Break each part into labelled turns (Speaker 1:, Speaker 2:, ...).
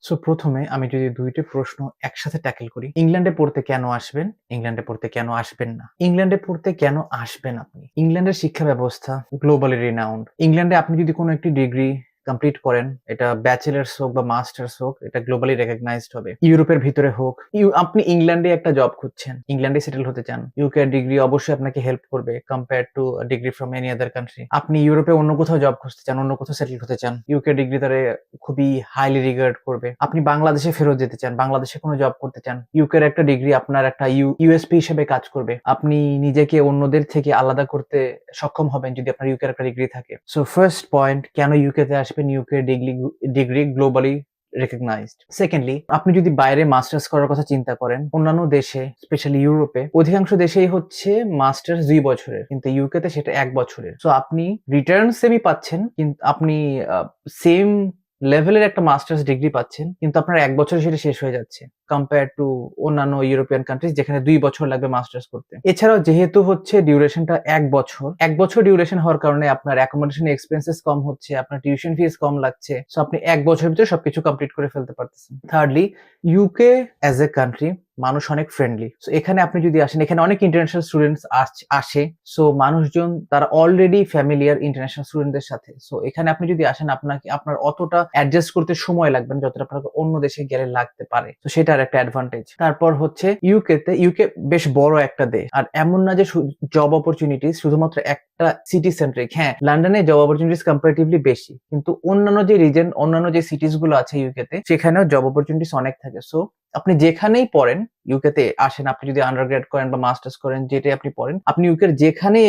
Speaker 1: So প্রথমে আমি যদি ২ টি প্রশ্ন একসাথে ট্যাকেল করি। ইংল্যান্ডে পড়তে কেন আসবেন? ইংল্যান্ডে পড়তে কেন আসবেন না? ইংল্যান্ডে পড়তে কেন আসবেন আপনি? ইংল্যান্ডের শিক্ষা ব্যবস্থা গ্লোবালি রিনাউন্ড। ইংল্যান্ডে আপনি যদি কোনো একটি ডিগ্রি কমপ্লিট করেন, এটা ব্যাচেলর্স হোক বা মাস্টার্স হোক, এটা গ্লোবালি রেকগনাইজড হবে। ইউরোপের ভিতরে হোক, আপনি ইংল্যান্ডে একটা জব খুঁজছেন, ইংল্যান্ডে সেটেল হতে চান। ইউকে ডিগ্রি অবশ্যই আপনাকে হেল্প করবে compare to degree from any other country. আপনি ইউরোপে অন্য কোথাও জব খুঁজতে চান, অন্য কোথাও সেটেল হতে চান, ইউকে ডিগ্রি তারে খুবই হাইলি রিগার্ড করবে। আপনি বাংলাদেশে ফেরত যেতে চান, বাংলাদেশে কোনো জব করতে চান, ইউকের একটা ডিগ্রি আপনার একটা ইউএসপি হিসেবে কাজ করবে। আপনি নিজেকে অন্যদের থেকে আলাদা করতে সক্ষম হবেন যদি আপনার ইউকের একটা ডিগ্রি থাকে। সো ফার্স্ট পয়েন্ট, কেন ইউকে তে আসবেন? UK degree globally recognised. Secondly, আপনি যদি বাইরে মাস্টার্স করার কথা চিন্তা করেন, অন্যান্য দেশে স্পেশালি ইউরোপে অধিকাংশ দেশেই হচ্ছে মাস্টার্স ২ বছরের, কিন্তু ইউকে তে সেটা ১ বছরের। সো আপনি রিটার্ন সেমই পাচ্ছেন, কিন্তু আপনি সেম লেভেলের একটা মাস্টার্স ডিগ্রি পাচ্ছেন, কিন্তু আপনার ১ বছরে সেটা শেষ হয়ে যাচ্ছে কম্পেয়ার টু অন্যান্য ইউরোপিয়ান কান্ট্রিজ যেখানে ২ বছর লাগবে মাস্টার্স করতে। এছাড়াও যেহেতু হচ্ছে ডিউরেশনটা ১ বছর, ১ বছর ডিউরেশন হওয়ার কারণে আপনার অ্যাকোমোডেশন এক্সপেন্সেস কম হচ্ছে, আপনার টিউশন ফিস কম লাগছে। সো আপনি ১ বছরের ভিতরে সবকিছু কমপ্লিট করে ফেলতে পারতেছেন। Thirdly, UK as a country মানুষ অনেক ফ্রেন্ডলি। সো এখানে আপনি যদি আসেন, এখানে অনেক ইন্টারন্যাশনাল স্টুডেন্টস আসে। সো মানুষজন তারা অলরেডি ফ্যামিলিয়ার ইন্টারন্যাশনাল স্টুডেন্টদের সাথে। সো এখানে আপনি যদি আসেন, আপনার অতটা অ্যাডজাস্ট করতে সময় লাগবে না যতটা আপনার অন্য দেশে গেলে লাগতে পারে। তো সেটার একটা অ্যাডভান্টেজ। তারপর হচ্ছে ইউকে বেশ বড় একটা দেশ, আর এমন না যে জব অপরচুনিটিস শুধুমাত্র একটা সিটি সেন্ট্রিক। হ্যাঁ, লন্ডনে জব অপরচুনিটিস কম্পারেটিভলি বেশি, কিন্তু অন্যান্য যে সিটিস গুলো আছে ইউকে তে, সেখানেও জব অপরচুনিটিস অনেক থাকে। সো আপনি যেখানেই পড়েন, ইউকে তে আসেন, আপনি যদি আন্ডারগ্রেড করেন বা মাস্টার্স করেন, যেটাই আপনি পড়েন, আপনি ইউকের যেখানেই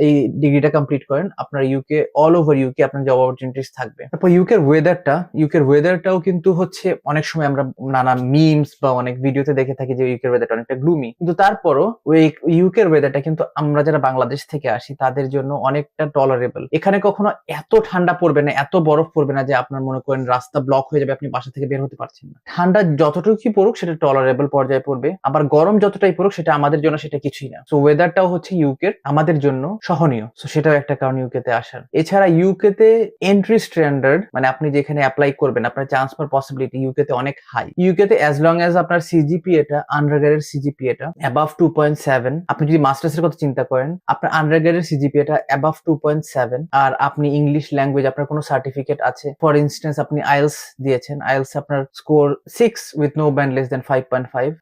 Speaker 1: এই ডিগ্রিটা কমপ্লিট করেন, আপনার ইউকে অল ওভার ইউকে আপনার জব অপরচুনিটিস থাকবে। তারপর ইউকের ওয়েদারটাও কিন্তু হচ্ছে অনেক সময় আমরা নানা মিমস বা অনেক ভিডিওতে দেখে থাকি যে ইউকের ওয়েদারটা অনেকটা গ্লুমি, কিন্তু তারপরও ওই ইউকের ওয়েদারটা কিন্তু আমরা যারা বাংলাদেশ থেকে আসি তাদের জন্য অনেকটা টলারেবল। এখানে কখনো এত ঠান্ডা পড়বে না, এত বরফ পড়বে না যে আপনার মনে করেন রাস্তা ব্লক হয়ে যাবে, আপনি বাসা থেকে বের হতে পারছেন না। ঠান্ডা যতটুকুই পড়ুক সেটা টলারেবল পর্যায়ে পড়বে, আবার গরম যতটাই পড়ুক সেটা আমাদের জন্য সেটা কিছুই না। সো ওয়েদারটাও হচ্ছে ইউকের আমাদের জন্য সহনীয়। সো সেটাও একটা কারণ ইউকে তে আসার। এছাড়া ইউকে তে এন্ট্রি স্ট্যান্ডার্ড, মানে আপনি যেখানে অ্যাপ্লাই করবেন, আপনার চান্স পাওয়ার পসিবিলিটি ইউকে তে অনেক হাই। ইউকে তে অ্যাজ লং অ্যাজ আপনার সিজিপিএটা, আন্ডারগ্রেডের সিজিপিএটা অ্যাবাভ 2.7, আপনি যদি মাস্টার্স এর কথা চিন্তা করেন, আপনার আন্ডারগ্রেডের সিজিপিএটা অ্যাবাভ 2.7, আর আপনি ইংলিশ ল্যাঙ্গুয়েজ আপনার কোনো সার্টিফিকেট আছে, ফর ইনস্টেন্স আপনি আইএলস দিয়েছেন, আইএলস আপনার score 6 with no band less than 5.5,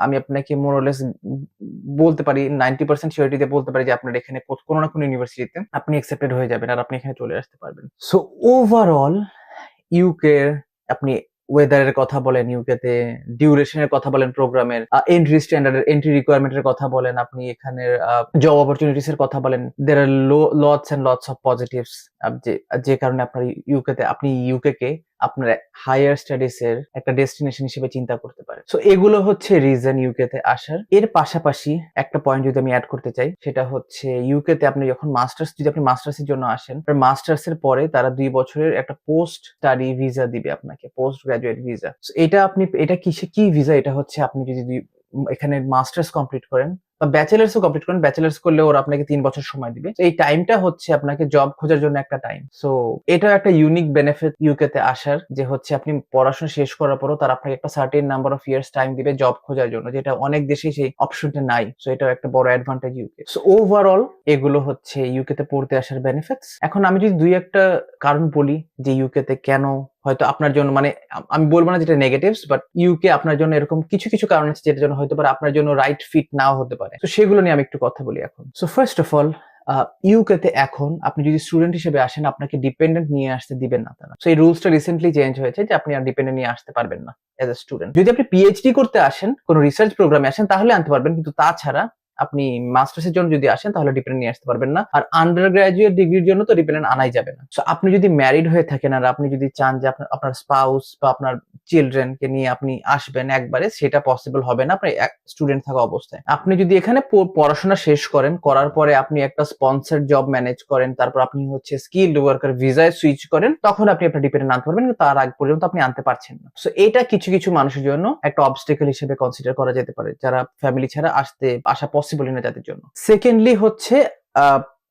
Speaker 1: আমি আপনাকে মোরলেস বলতে পারি 90% সিওরিটিতে বলতে পারি যে আপনার এখানে কোনো না কোনো ইউনিভার্সিটিতে আপনি অ্যাকসেপ্টেড হয়ে যাবেন, আর আপনি এখানে চলে আসতে পারবেন। সো ওভারঅল ইউকে, আপনি ওয়েদারের কথা বলেন, ইউকেতে ডিউরেশনের কথা বলেন, প্রোগ্রামের এন্ট্রি রিকোয়ারমেন্টের কথা বলেন, আপনি এখানের জব অপরচুনিটিস এর কথা বলেন, দের আর lots and lots of positives, যে যে কারণে আপনি ইউকে কে আপনার হায়ার স্টাডিজ এর একটা ডেস্টিনেশন হিসেবে চিন্তা করতে পারেন। সো এগুলো হচ্ছে রিজন ইউকে তে আসার। এর পাশাপাশি একটা পয়েন্ট যদি আমি অ্যাড করতে চাই, সেটা হচ্ছে ইউকে তে আপনি যখন যদি আপনি মাস্টার্স এর জন্য আসেন, মাস্টার্স এর পরে তারা ২ বছরের একটা পোস্ট স্টাডি ভিসা দিবে আপনাকে, পোস্ট গ্রাজুয়েট ভিসা। এটা কি ভিসা? এটা হচ্ছে আপনি যদি এখানে মাস্টার্স কমপ্লিট করেন বা ব্যাচেলার্সও কমপ্লিট করেন, ব্যাচেলার্স করলে ওরা আপনাকে ৩ বছর সময় দিবে। এই টাইমটা হচ্ছে আপনাকে জব খোঁজার জন্য একটা টাইম। সো এটাও একটা ইউনিক বেনিফিট ইউকে তে আসার, যে হচ্ছে আপনি পড়াশোনা শেষ করার পরও তারা আপনাকে একটা certain number of years time দিবে জব খোঁজার জন্য, যেটা অনেক দেশেই সেই অপশনটা নাই। সো এটাও একটা বড় অ্যাডভান্টেজ ইউকে। সো ওভারঅল এগুলো হচ্ছে ইউকে তে পড়তে আসার বেনিফিটস। এখন আমি যদি ২-১টা কারণ বলি যে ইউকে তে কেন হয়তো আপনার জন্য, মানে আমি বলবো না যেটা নেগেটিভস, বাট ইউকে আপনার জন্য এরকম কিছু কিছু কারণ আছে যেটার জন্য হয়তো পারে আপনার জন্য রাইট ফিট নাও হতে পারে। তো সেগুলো নিয়ে আমি একটু কথা বলি এখন। So first of all, UK তে এখন আপনি যদি স্টুডেন্ট হিসেবে আসেন, আপনাকে ডিপেন্ডেন্ট নিয়ে আসতে দিবেন না তারা। সো এই রুলসটা রিসেন্টলি চেঞ্জ হয়েছে যে আপনি আর ডিপেন্ডেন্ট নিয়ে আসতে পারবেন না এজ এ স্টুডেন্ট। যদি আপনি পিএইচডি করতে আসেন, কোনো রিসার্চ প্রোগ্রামে আসেন, তাহলে আনতে পারবেন, কিন্তু তাছাড়া আপনি মাস্টার্স এর জন্য যদি আসেন তাহলে ডিপেন্ডেন্ট নিয়ে আসতে পারবেন না। আর আন্ডার গ্রাজুয়েট ডিগ্রির জন্য তো ডিপেন্ডেন্ট আনাই যাবে না। সো আপনি যদি ম্যারিড হয়ে থাকেন আর আপনি যদি চান যে আপনার স্পাউস বা আপনার চিলড্রেন কে নিয়ে আপনি আসবেন একবারে, সেটা পসিবল হবে না আপনার স্টুডেন্ট থাকা অবস্থায়। আপনি যদি এখানে পড়াশোনা শেষ করার পরে আপনি একটা স্পন্সর্ড জব ম্যানেজ করেন, তারপর আপনি হচ্ছে স্কিলড ওয়ার্কার ভিসায় সুইচ করেন, তখন আপনি আপনার ডিপেন্ডেন্ট আনতে পারবেন, কিন্তু তার আগ পর্যন্ত আপনি আনতে পারছেন না। সো এটা কিছু কিছু মানুষের জন্য একটা অবস্টেকল হিসেবে কনসিডার করা যেতে পারে, যারা ফ্যামিলি ছাড়া আসা পসিবল না যাদের জন্য। সেকেন্ডলি হচ্ছে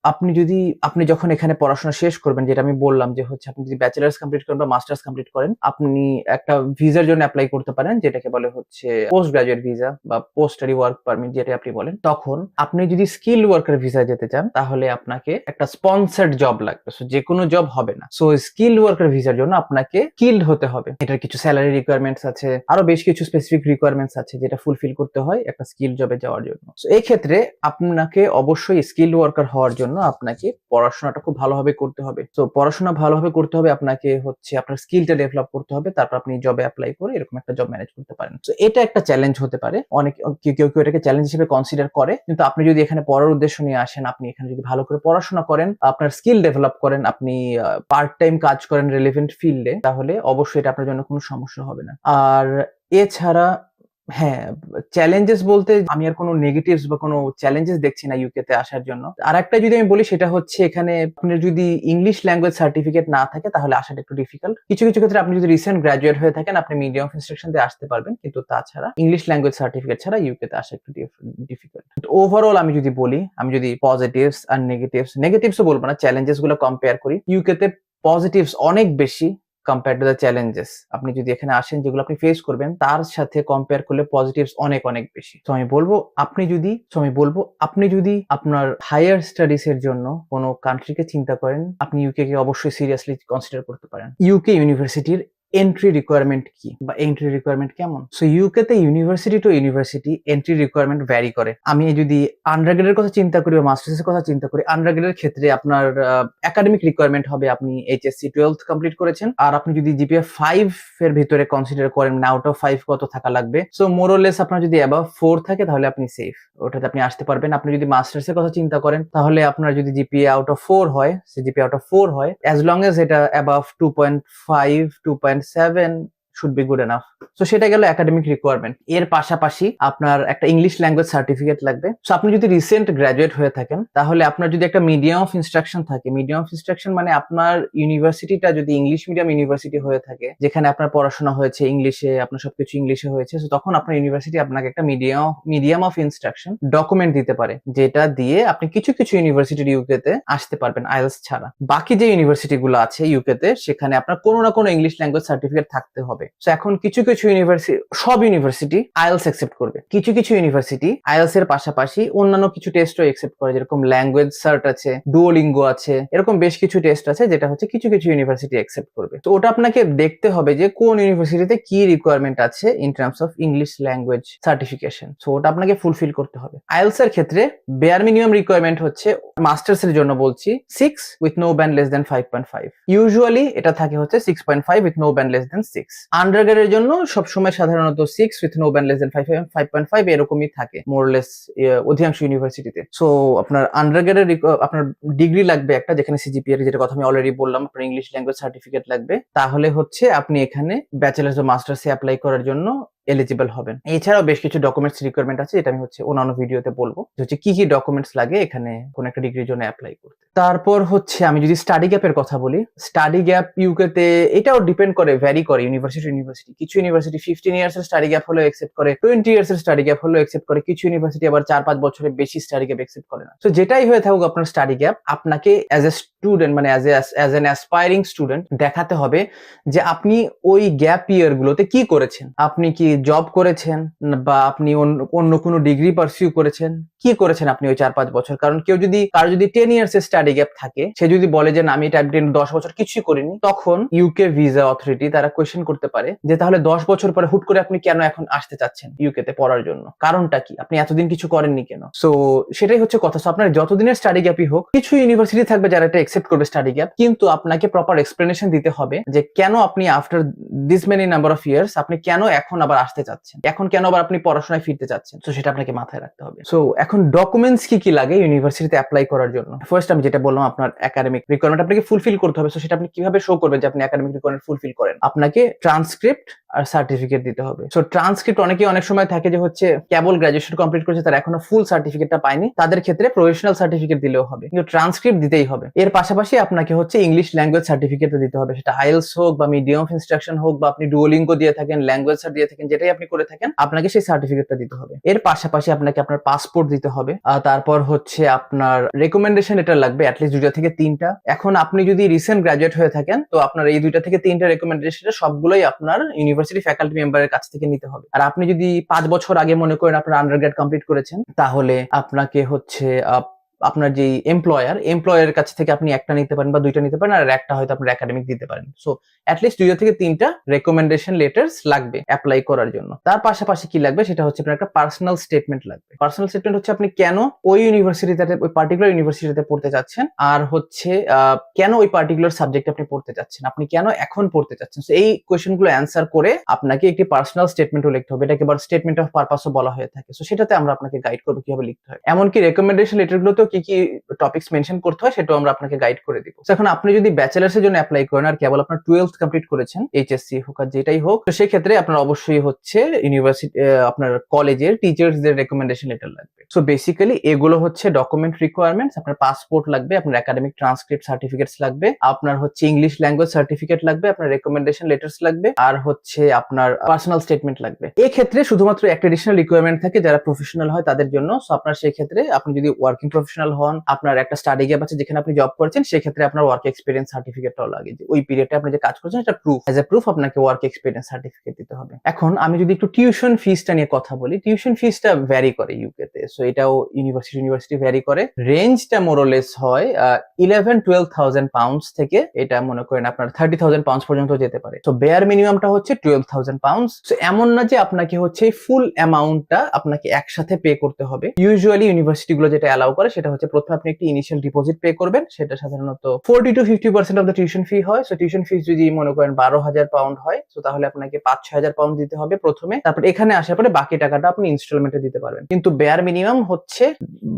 Speaker 1: আপনি যখন এখানে পড়াশোনা শেষ করবেন, যেটা আমি বললাম যে হচ্ছে আপনি যদি ব্যাচেলার্স কমপ্লিট করেন বা মাস্টার্স কমপ্লিট করেন, আপনি একটা ভিসার জন্য অ্যাপ্লাই করতে পারেন, যেটাকে বলে হচ্ছে পোস্ট গ্রাজুয়েট ভিসা বা পোস্ট স্টাডি ওয়ার্ক পারমিট, যেটা আপনি বলেন। তখন আপনি যদি স্কিল ওয়ার্কার ভিসা যেতে চান, তাহলে আপনাকে একটা স্পন্সর্ড জব লাগবে। সো যে কোনো জব হবে না। সো স্কিল ওয়ার্কার ভিসার জন্য আপনাকে স্কিলড হতে হবে। এটার কিছু স্যালারি রিকোয়ারমেন্টস আছে, আরো বেশ কিছু স্পেসিফিক রিকোয়ারমেন্টস আছে যেটা ফুলফিল করতে হয় একটা স্কিল জবে যাওয়ার জন্য। সো এই ক্ষেত্রে আপনাকে অবশ্যই স্কিল ওয়ার্কার হওয়ার জন্য আপনাকে পড়াশোনাটা খুব ভালোভাবে করতে হবে। তো পড়াশোনা ভালোভাবে করতে হবে, আপনাকে হচ্ছে আপনার স্কিলটা ডেভেলপ করতে হবে, তারপর আপনি জবে অ্যাপ্লাই করে এরকম একটা জব ম্যানেজ করতে পারেন। তো এটা একটা চ্যালেঞ্জ হতে পারে, অনেক কেউ কেউ এটাকে চ্যালেঞ্জ হিসেবে কনসিডার করে, কিন্তু আপনি যদি এখানে পড়ার উদ্দেশ্য নিয়ে আসেন, আপনি এখানে যদি ভালো করে পড়াশোনা করেন, আপনার স্কিল ডেভেলপ করেন, আপনি পার্ট টাইম কাজ করেন রিলেভেন্ট ফিল্ডে, তাহলে অবশ্যই এটা আপনার জন্য কোনো সমস্যা হবে না। আর এছাড়া হ্যাঁ, চ্যালেঞ্জেস বলতে আমি আর কোনো নেগেটিভস বা কোনো চ্যালেঞ্জেস দেখছি না ইউকে তে আসার জন্য। আরেকটা যদি আমি বলি, সেটা হচ্ছে এখানে আপনার যদি ইংলিশ ল্যাঙ্গুয়েজ সার্টিফিকেট না থাকে, তাহলে আসাটা একটু ডিফিকাল্ট। কিছু কিছু ক্ষেত্রে আপনি যদি রিসেন্ট গ্রাজুয়েট হয়ে থাকেন, আপনি মিডিয়াম অফ ইনস্ট্রাকশন দিয়ে আসতে পারবেন, কিন্তু তাছাড়া ইংলিশ ল্যাঙ্গুয়েজ সার্টিফিকেট ছাড়া ইউকে তে আসা একটু ডিফিকাল্ট। ওভারঅল আমি যদি বলি, আমি যদি পজিটিভস আর নেগেটিভসও বলবো না, চ্যালেঞ্জেস গুলো কম্পেয়ার করি, ইউকে তে পজিটিভস অনেক বেশি কম্পেয়ার টু দ্য চ্যালেঞ্জেস। আপনি যদি এখানে আসেন, যেগুলো আপনি ফেস করবেন তার সাথে কম্পেয়ার করলে পজিটিভস অনেক অনেক বেশি। তো আমি বলবো আপনি যদি আপনার হায়ার স্টাডিজ এর জন্য কোনো কান্ট্রিকে চিন্তা করেন, আপনি ইউকে কে অবশ্যই সিরিয়াসলি কনসিডার করতে পারেন। ইউকে ইউনিভার্সিটির এন্ট্রি রিকোয়ারমেন্ট কি বা এন্ট্রি রিকোয়ারমেন্ট কেমন? সো ইউকে তে university to university entry requirement vary করে। আমি যদি আন্ডারগ্রেডের কথা চিন্তা করি বা মাস্টার্সের কথা চিন্তা করি, আন্ডারগ্রেডের ক্ষেত্রে আপনার একাডেমিক রিকোয়ারমেন্ট হবে আপনি এইচএসসি 12th কমপ্লিট করেছেন, আর আপনি যদি জিপিএ 5 এর ভিতরে কনসিডার করেন, আউট অফ 5 কত থাকা লাগবে। সো মোর অর লেস আপনার যদি অ্যাবাভ 4 থাকে, তাহলে আপনি সেফ, ওটাতে আপনি আসতে পারবেন। আপনি যদি মাস্টার্সের কথা চিন্তা করেন, তাহলে আপনার যদি জিপিএ আউট অফ 4 হয়, জিপিএ আউট অফ 4 হয়, অ্যাজ লং এজ এটা above 2.5 2.7 should be good enough. তো সেটা গেল একাডেমিক রিকোয়ারমেন্ট। এর পাশাপাশি আপনার একটা ইংলিশ ল্যাঙ্গুয়েজ সার্টিফিকেট লাগবে। সো আপনি যদি রিসেন্ট গ্রাজুয়েট হয়ে থাকেন, তাহলে আপনার যদি একটা মিডিয়াম অফ ইনস্ট্রাকশন থাকে, মিডিয়াম অফ ইনস্ট্রাকশন মানে আপনার ইউনিভার্সিটিটা যদি ইংলিশ মিডিয়াম ইউনিভার্সিটি হয়ে থাকে, যেখানে আপনার পড়াশোনা হয়েছে ইংলিশে, আপনার সবকিছু ইংলিশে হয়েছে, তখন আপনার ইউনিভার্সিটি আপনাকে একটা মিডিয়াম অফ ইনস্ট্রাকশন ডকুমেন্ট দিতে পারে, যেটা দিয়ে আপনি কিছু কিছু ইউনিভার্সিটির ইউকে তে আসতে পারবেন আইএলটিএস ছাড়া। বাকি যে ইউনিভার্সিটি গুলো আছে ইউকে তে, সেখানে আপনার কোনো না কোনো ইংলিশ ল্যাঙ্গুয়েজ সার্টিফিকেট থাকতে হবে। এখন কিছু কিছু সব ইউনিভার্সিটি আইএলটিএস অ্যাকসেপ্ট করবে, কিছু কিছু ইউনিভার্সিটি আইএলটিএস এর পাশাপাশি অন্যান্য কিছু টেস্টও অ্যাকসেপ্ট করে, যেরকম ল্যাঙ্গুয়েজ সার্ট আছে, ডুওলিঙ্গো আছে, এরকম বেশ কিছু টেস্ট আছে যেটা হচ্ছে কিছু কিছু ইউনিভার্সিটি অ্যাকসেপ্ট করবে। তো ওটা আপনাকে দেখতে হবে যে কোন ইউনিভার্সিটিতে কি রিকোয়ারমেন্ট আছে in terms of English language certification. So ওটা আপনাকে ফুলফিল করতে হবে। আইএলটিএস এর ক্ষেত্রে বেয়ার মিনিমাম রিকোয়ারমেন্ট হচ্ছে, মাস্টার্স এর জন্য বলছি, 6 with no band less than 5.5। Usually এটা থাকে হচ্ছে 6.5 with no band less than 6। আন্ডারগ্রেডের জন্য সবসময় সাধারণত 6 with no band less than 5.5 এরকমই থাকে মোরলেস অধিকাংশ ইউনিভার্সিটিতে। সো আপনার আন্ডারগ্রেডের আপনার ডিগ্রি লাগবে একটা, যেখানে সিজিপিএ এর যেটা কথা আমি অলরেডি বললাম, আপনার ইংলিশ ল্যাঙ্গুয়েজ সার্টিফিকেট লাগবে, তাহলে হচ্ছে আপনি এখানে ব্যাচেলার্স ও মাস্টার্সে অ্যাপ্লাই করার জন্য এলিজিবল হবেন। এছাড়াও বেশ কিছু ডকুমেন্টস রিকোয়ারমেন্ট আছে, এটা আমি হচ্ছে অন্যান্য ভিডিওতে বলবো যে হচ্ছে কি কি ডকুমেন্টস লাগে এখানে কোন একটা ডিগ্রির জন্য অ্যাপ্লাই করতে। তারপর হচ্ছে আমি যদি স্টাডি গ্যাপের কথা বলি, স্টাডি গ্যাপ ইউকে তে এটাও ডিপেন্ড করে, ভ্যারি করে ইউনিভার্সিটি। কিছু ইউনিভার্সিটি 15 ইয়ার্স এর স্টাডি গ্যাপ হলেও অ্যাকসেপ্ট করে, 20 ইয়ার্স এর স্টাডি গ্যাপ হলেও অ্যাকসেপ্ট করে, কিছু ইউনিভার্সিটি আবার 4-5 বছরের বেশি স্টাডি গ্যাপ অ্যাকসেপ্ট করে না। তো যেটাই হয়ে থাকুক আপনার স্টাডি গ্যাপ, আপনাকে অ্যাজ এ স্টুডেন্ট মানে অ্যাজ অ্যান অ্যাসপায়ারিং স্টুডেন্ট দেখাতে হবে যে আপনি ওই গ্যাপ ইয়ার গুলোতে কি করেছেন, আপনি কি জব করেছেন বা আপনি অন্য কোনো ডিগ্রি পারসিউ করেছেন, কি করেছেন আপনি ওই 4-5 বছর। কারণ কারো যদি 10 ইয়ার্স এর স্টাডি গ্যাপ থাকে, সে যদি বলে যে না আমি এটা 10 বছর কিছুই করিনি, তখন ইউকে ভিসা অথরিটি তারা কোয়েশ্চেন করতে পারে যে তাহলে 10 বছর পরে হুট করে আপনি কেন এখন আসতে চাচ্ছেন ইউকে তে পড়ার জন্য, কারণটা কি, আপনি এতদিন কিছু করেননি কেন। সো সেটাই হচ্ছে কথা। আপনার যতদিনের স্টাডি গ্যাপই হোক, কিছু ইউনিভার্সিটি থাকবে যারা এটা একসেপ্ট করবে স্টাডি গ্যাপ, কিন্তু আপনাকে প্রপার এক্সপ্লেনেশন দিতে হবে যে কেন আপনি after this many number of years আপনি কেন এখন আবার আসতে চাচ্ছেন, এখন কেন আবার আপনি পড়াশোনায় ফিরতে চাচ্ছেন। তো সেটা আপনাকে মাথায় রাখতে হবে। সো এখন ডকুমেন্টস কি কি লাগে ইউনিভার্সিটিতে অ্যাপ্লাই করার জন্য। ফার্স্ট আমি যেটা বললাম, আপনার একাডেমিক রিকোয়ারমেন্ট আপনাকে ফুলফিল করতে হবে। সো সেটা আপনি কিভাবে শো করবেন যে আপনি একাডেমিক রিকোয়ারমেন্ট ফুলফিল করেন? আপনাকে ট্রান্সক্রিপ্ট আর সার্টিফিকেট দিতে হবে। সো ট্রান্সক্রিপ্ট অনেকেই অনেক সময় থাকে যে হচ্ছে কেবল গ্রাজুয়েশন কমপ্লিট করেছে, তারা এখনো ফুল সার্টিফিকেটটা পায়নি, তাদের ক্ষেত্রে প্রফেশনাল সার্টিফিকেট দিলেও হবে, কিন্তু ট্রান্সক্রিপ্ট দিতেই হবে। এর পাশাপাশি আপনাকে হচ্ছে ইংলিশ ল্যাঙ্গুয়েজ সার্টিফিকেট দিতে হবে, সেটা আইএলস হোক বা মিডিয়াম অফ ইনস্ট্রাকশন হোক বা আপনি ডুওলিঙ্গো দিয়ে থাকেন, ল্যাঙ্গুয়েজ দিয়ে থাকেন, যেটাই আপনি করে থাকেন, আপনাকে সেই সার্টিফিকেটটা দিতে হবে। এর পাশাপাশি আপনাকে আপনার পাসপোর্ট দিতে হবে, তারপর হচ্ছে আপনার রেকমেন্ডেশন লেটার লাগবে অ্যাটলিস্ট 2টা থেকে 3টা। এখন আপনি যদি রিসেন্ট গ্রাজুয়েট হয়ে থাকেন তো আপনার এই 2টা থেকে 3টা রেকমেন্ডেশন সবগুলোই আপনার ইউনিভার্সিটি ফ্যাকাল্টি মেম্বারের কাছ থেকে নিতে হবে। আর আপনি যদি 5 বছর আগে মনে করেন আপনার আন্ডারগ্রেড কমপ্লিট করেছেন, তাহলে আপনাকে হচ্ছে আপনার যে এমপ্লয়ারের কাছ থেকে আপনি একটা নিতে পারেন বা 2টা নিতে পারেন, আর একটা হয়তো আপনার একাডেমিক দিতে পারেন। সো অ্যাটলিস্ট 2টা থেকে 3টা রেকমেন্ডেশন লেটার্স লাগবে অ্যাপ্লাই করার জন্য। তার পাশাপাশি কি লাগবে সেটা হচ্ছে আপনার একটা পার্সোনাল স্টেটমেন্ট লাগবে। পার্সোনাল স্টেটমেন্ট হচ্ছে আপনি কেন ওই ইউনিভার্সিটিতে, ওই পার্টিকুলার ইউনিভার্সিটিতে পড়তে চাচ্ছেন, আর হচ্ছে কেন ওই পার্টিকুলার সাবজেক্ট আপনি পড়তে চাচ্ছেন, আপনি কেন এখন পড়তে চাচ্ছেন। এই কোয়েশ্চেনগুলো অ্যান্সার করে আপনাকে একটি পার্সোনাল স্টেটমেন্টও লিখতে হবে, এটাকে আবার স্টেটমেন্ট অফ পারপাসও বলা হয়ে থাকে। সো সেটাতে আমরা আপনাকে গাইড করবো কিভাবে লিখতে হয়, এমনকি রেকমেন্ডেশন লেটারগুলোতেও কি কি টপিকস মেনশন করতে হয় সেটাও আমরা আপনাকে গাইড করে দিব। এখন আপনি যদি ব্যাচেলার্সের জন্য অ্যাপ্লাই করেন আর কেবল আপনার 12th কমপ্লিট করেছেন, এইচএসসি হোক আর যেটাই হোক, তো সেই ক্ষেত্রে আপনার অবশ্যই হচ্ছে ইউনিভার্সিটি আপনার কলেজের টিচার্সদের রেকমেন্ডেশন লেটার লাগবে। সো বেসিক্যালি এগুলো হচ্ছে ডকুমেন্ট রিকোয়ারমেন্টস। আপনার পাসপোর্ট লাগবে, আপনার একাডেমিক ট্রান্সক্রিপ্ট সার্টিফিকেটস লাগবে, আপনার হচ্ছে ইংলিশ ল্যাঙ্গুয়েজ সার্টিফিকেট লাগবে, আপনার রেকমেন্ডেশন লেটার্স লাগবে, আর হচ্ছে আপনার পার্সোনাল স্টেটমেন্ট লাগবে। এই ক্ষেত্রে শুধুমাত্র একটা এডিশনাল রিকোয়ারমেন্ট থাকে যারা প্রফেশনাল হয় তাদের জন্য। সো আপনার সেই ক্ষেত্রে আপনি যদি ওয়ার্কিং প্রফেশনাল হন, আপনার একটা স্টাডি গ্যাপ আছে যেখানে আপনি জব করছেন, সেক্ষেত্রে আপনার ওয়ার্ক এক্সপিরিয়েন্স সার্টিফিকেটটাও লাগে, যে ওই পিরিয়ডে আপনি যে কাজ করছেন এটা প্রুফ, অ্যাজ এ প্রুফ আপনাকে ওয়ার্ক এক্সপিরিয়েন্স সার্টিফিকেট দিতে হবে। এখন আমি যদি একটু টিউশন ফিসটা নিয়ে কথা বলি, টিউশন ফিসটা ভ্যারি করে ইউকে তে। সো এটাও ইউনিভার্সিটি ভ্যারি করে। রেঞ্জটা মোরলেস হয় 11-12,000 পাউন্ডস থেকে এটা মনে করেন আপনার 30,000 পাউন্ডস পর্যন্ত যেতে পারে। সো বেয়ার মিনিমামটা হচ্ছে 12,000 পাউন্ডস। সো এমন না যে আপনাকে হচ্ছে ফুল অ্যামাউন্টটা আপনাকে একসাথে পে করতে হবে। ইউজুয়ালি ইউনিভার্সিটি গুলো যেটা অ্যালাউ করে সেটা হচ্ছে প্রথমে আপনি একটি ইনিশিয়াল ডিপোজিট পে করবেন, সেটা সাধারণত 40-50% অফ দ্য টিউশন ফি হয়। সো টিউশন ফিস যদি মনে করেন 12,000 পাউন্ড হয়, তো তাহলে আপনাকে 5-6,000 পাউন্ড দিতে হবে প্রথমে। তারপর এখানে আসার পরে বাকি টাকাটা আপনি ইনস্টলমেন্টে দিতে পারবেন। কিন্তু বেয়ার মিনিমাম হচ্ছে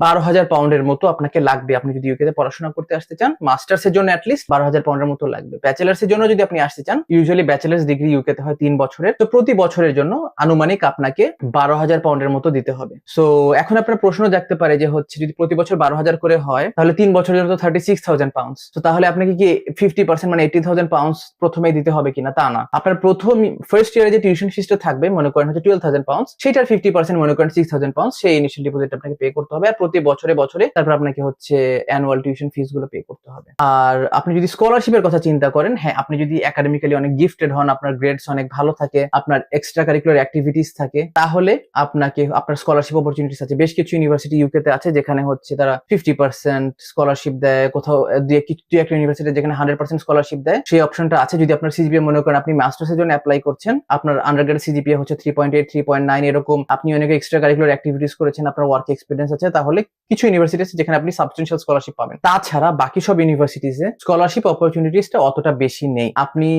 Speaker 1: 12,000 পাউন্ডের মতো আপনাকে লাগবে আপনি যদি ইউকে তে পড়াশোনা করতে আসতে চান। মাস্টার্স এর জন্য অ্যাটলিস্ট 12,000 পাউন্ডের মতো লাগবে। ব্যাচেলার্স এর জন্য যদি আপনি আসতে চান, ইউজুয়ালি ব্যাচেলার্স ডিগ্রি ইউকে তে হয় 3 বছরের, তো প্রতি বছরের জন্য আনুমানিক আপনাকে 12,000 পাউন্ডের মতো দিতে হবে। সো এখন আপনার প্রশ্ন জাগতে পারে যে হচ্ছে যদি প্রতি বছর 12,000 করে হয় তাহলে 3 বছরের জন্য তো 36,000 পাউন্ডস। তো তাহলে আপনাকে কি 50% মানে 80,000 পাউন্ডস প্রথমেই দিতে হবে কিনা? তা না, আপনার প্রথম ফার্স্ট ইয়ারে যে টিউশন ফিসটা থাকবে মনে করেন হচ্ছে 12,000 পাউন্ডস, সেটার 50% মনে করেন 6,000 পাউন্ডস সেই ইনিশিয়াল ডিপোজিট আপনাকে পে করতে হবে, আর প্রতি বছরে তারপর আপনাকে হচ্ছে অ্যানুয়াল টিউশন ফিস গুলো পে করতে হবে। আর আপনি যদি স্কলারশিপের কথা চিন্তা করেন, হ্যাঁ, আপনি যদি একাডেমিক্যালি অনেক গিফটেড হন, আপনার গ্রেডস অনেক ভালো থাকে, আপনার এক্সট্রা কারিকুলার অ্যাক্টিভিটিস থাকে, তাহলে আপনাকে আপনার স্কলারশিপ অপরচুনিটিস আছে। বেশ কিছু ইউনিভার্সিটি ইউকে তে আছে যেখানে হচ্ছে তারা 50% স্কলারশিপ দেয়, কোথাও দুই একটা ইউনিভার্সিটি যেখানে 100% স্কলারশিপ দেয়, সেই অপশনটা আছে। যদি আপনার সিজিপিএ মনে করেন আপনি মাস্টার্সের জন্য অ্যাপ্লাই করছেন, আপনার আন্ডারগ্রেড সিজিপিএ হচ্ছে 3.8, 3.9 এরকম, আপনি অনেক এক্সট্রা কারিকুলার অ্যাক্টিভিটিস করেছেন, আপনার ওয়ার্ক এক্সপিরিয়েন্স আছে, তাহলে কিছু ইউনিভার্সিটি আছে যেখানে আপনি সাবস্টেন্সিয়াল স্কলারশিপ পাবেন। তাছাড়া বাকি সব ইউনিভার্সিটিজে স্কলারশিপ অপরচুনিটিসটা অতটা বেশি নেই। আপনি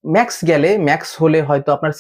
Speaker 1: ম্যাক্স হলে হয়তো আপনার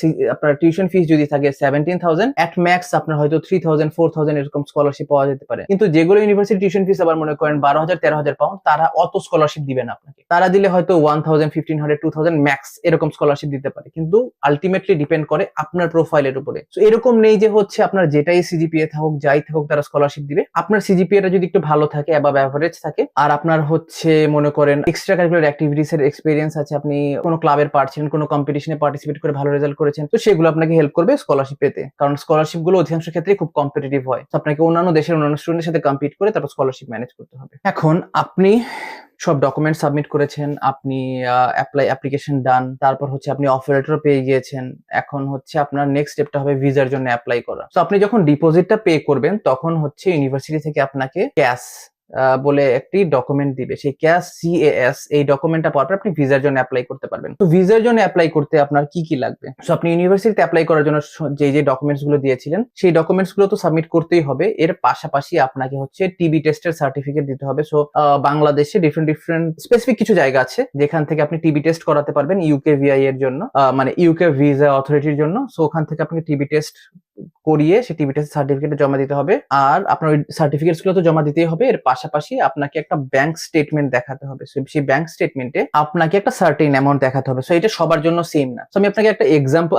Speaker 1: টিউশন ফিস যদি থাকে 17,000, এট ম্যাক্স আপনার হয়তো 3,000, 4,000 এরকম স্কলারশিপ পাওয়া যেতে পারে। কিন্তু যেগুলো ইউনিভার্সিটি টিউশন ফিস আবার মনে করেন 12,000, 13,000 পাউন্ড, তারা অত স্কলারশিপ দিবে না আপনাকে। তারা দিলে হয়তো 1,000, 1,500, 2,000 ম্যাক্স এরকম স্কলারশিপ দিতে পারে, কিন্তু আলটিমেটলি ডিপেন্ড করে আপনার প্রোফাইলের উপরে। তো এরকম নেই যে হচ্ছে আপনার যেটাই সিজিপিএ থাকুক যাই থাকুক তারা স্কলারশিপ দিবে। আপনার সিজিপিএটা যদি একটু ভালো থাকে, অ্যাবাভ অ্যাভারেজ থাকে, আর আপনার হচ্ছে মনে করেন এক্সট্রা কারিকুলার অ্যাক্টিভিটিস এর এক্সপেরিয়েন্স আছে, আপনি কোনো ক্লাবের পার্ট ছিলেন, কোনো কম্পিটিশনে পার্টিসিপেট করে ভালো রেজাল্ট করেছেন, তো সেগুলো আপনাকে হেল্প করবে স্কলারশিপ পেতে। কারণ স্কলারশিপ গুলো অধিকাংশ ক্ষেত্রে খুব কম্পিটিটিভ হয়, তো আপনাকে অন্যান্য দেশের অন্যান্য স্টুডেন্টের সাথে কম্পিট করে তারপর স্কলারশিপ ম্যানেজ করতে হবে। এখন আপনি সব ডকুমেন্ট সাবমিট করেছেন, আপনি অ্যাপ্লিকেশন ডান, তারপর হচ্ছে আপনি অফার লেটারও পেয়ে গিয়েছেন। এখন হচ্ছে আপনার নেক্সট স্টেপটা হবে ভিসার জন্য অ্যাপ্লাই করা। তো আপনি যখন ডিপোজিটটা পে করবেন তখন হচ্ছে ইউনিভার্সিটি থেকে আপনাকে ক্যাশ বলে একটি ডকুমেন্ট দিবে, সেই ক্যাশ CAS, এই ডকুমেন্টটা পাওয়ার পর আপনি ভিসার জন্য অ্যাপ্লাই করতে পারবেন। তো ভিসার জন্য অ্যাপ্লাই করতে আপনার কি কি লাগবে? সো আপনি ইউনিভার্সিটিতে অ্যাপ্লাই করার জন্য যে ডকুমেন্টস গুলো দিয়েছিলেন সেই ডকুমেন্টস গুলো তো সাবমিট করতেই হবে। এর পাশাপাশি আপনাকে হচ্ছে টিবি টেস্টের সার্টিফিকেট দিতে হবে। সো বাংলাদেশে ডিফারেন্ট স্পেসিফিক কিছু জায়গা আছে যেখান থেকে আপনি টিবি টেস্ট করাতে পারবেন ইউকে ভিআই এর জন্য, মানে ইউকে ভিসা অথরিটির জন্য। সো ওখান থেকে আপনি টিবি টেস্ট করিয়ে সে টিভি টেস্ট সার্টিফিকেট জমা দিতে হবে। আর আপনার ওই সার্টিফিকেটস গুলো তো জমা দিতেই হবে, এর পাশাপাশি আপনাকে একটা ব্যাংক স্টেটমেন্ট দেখাতে হবে। সেই ব্যাংক স্টেটমেন্টে আপনাকে একটা সার্টেন অ্যামাউন্ট দেখাতে হবে। সো এটা সবার জন্য সেম না। সো আমি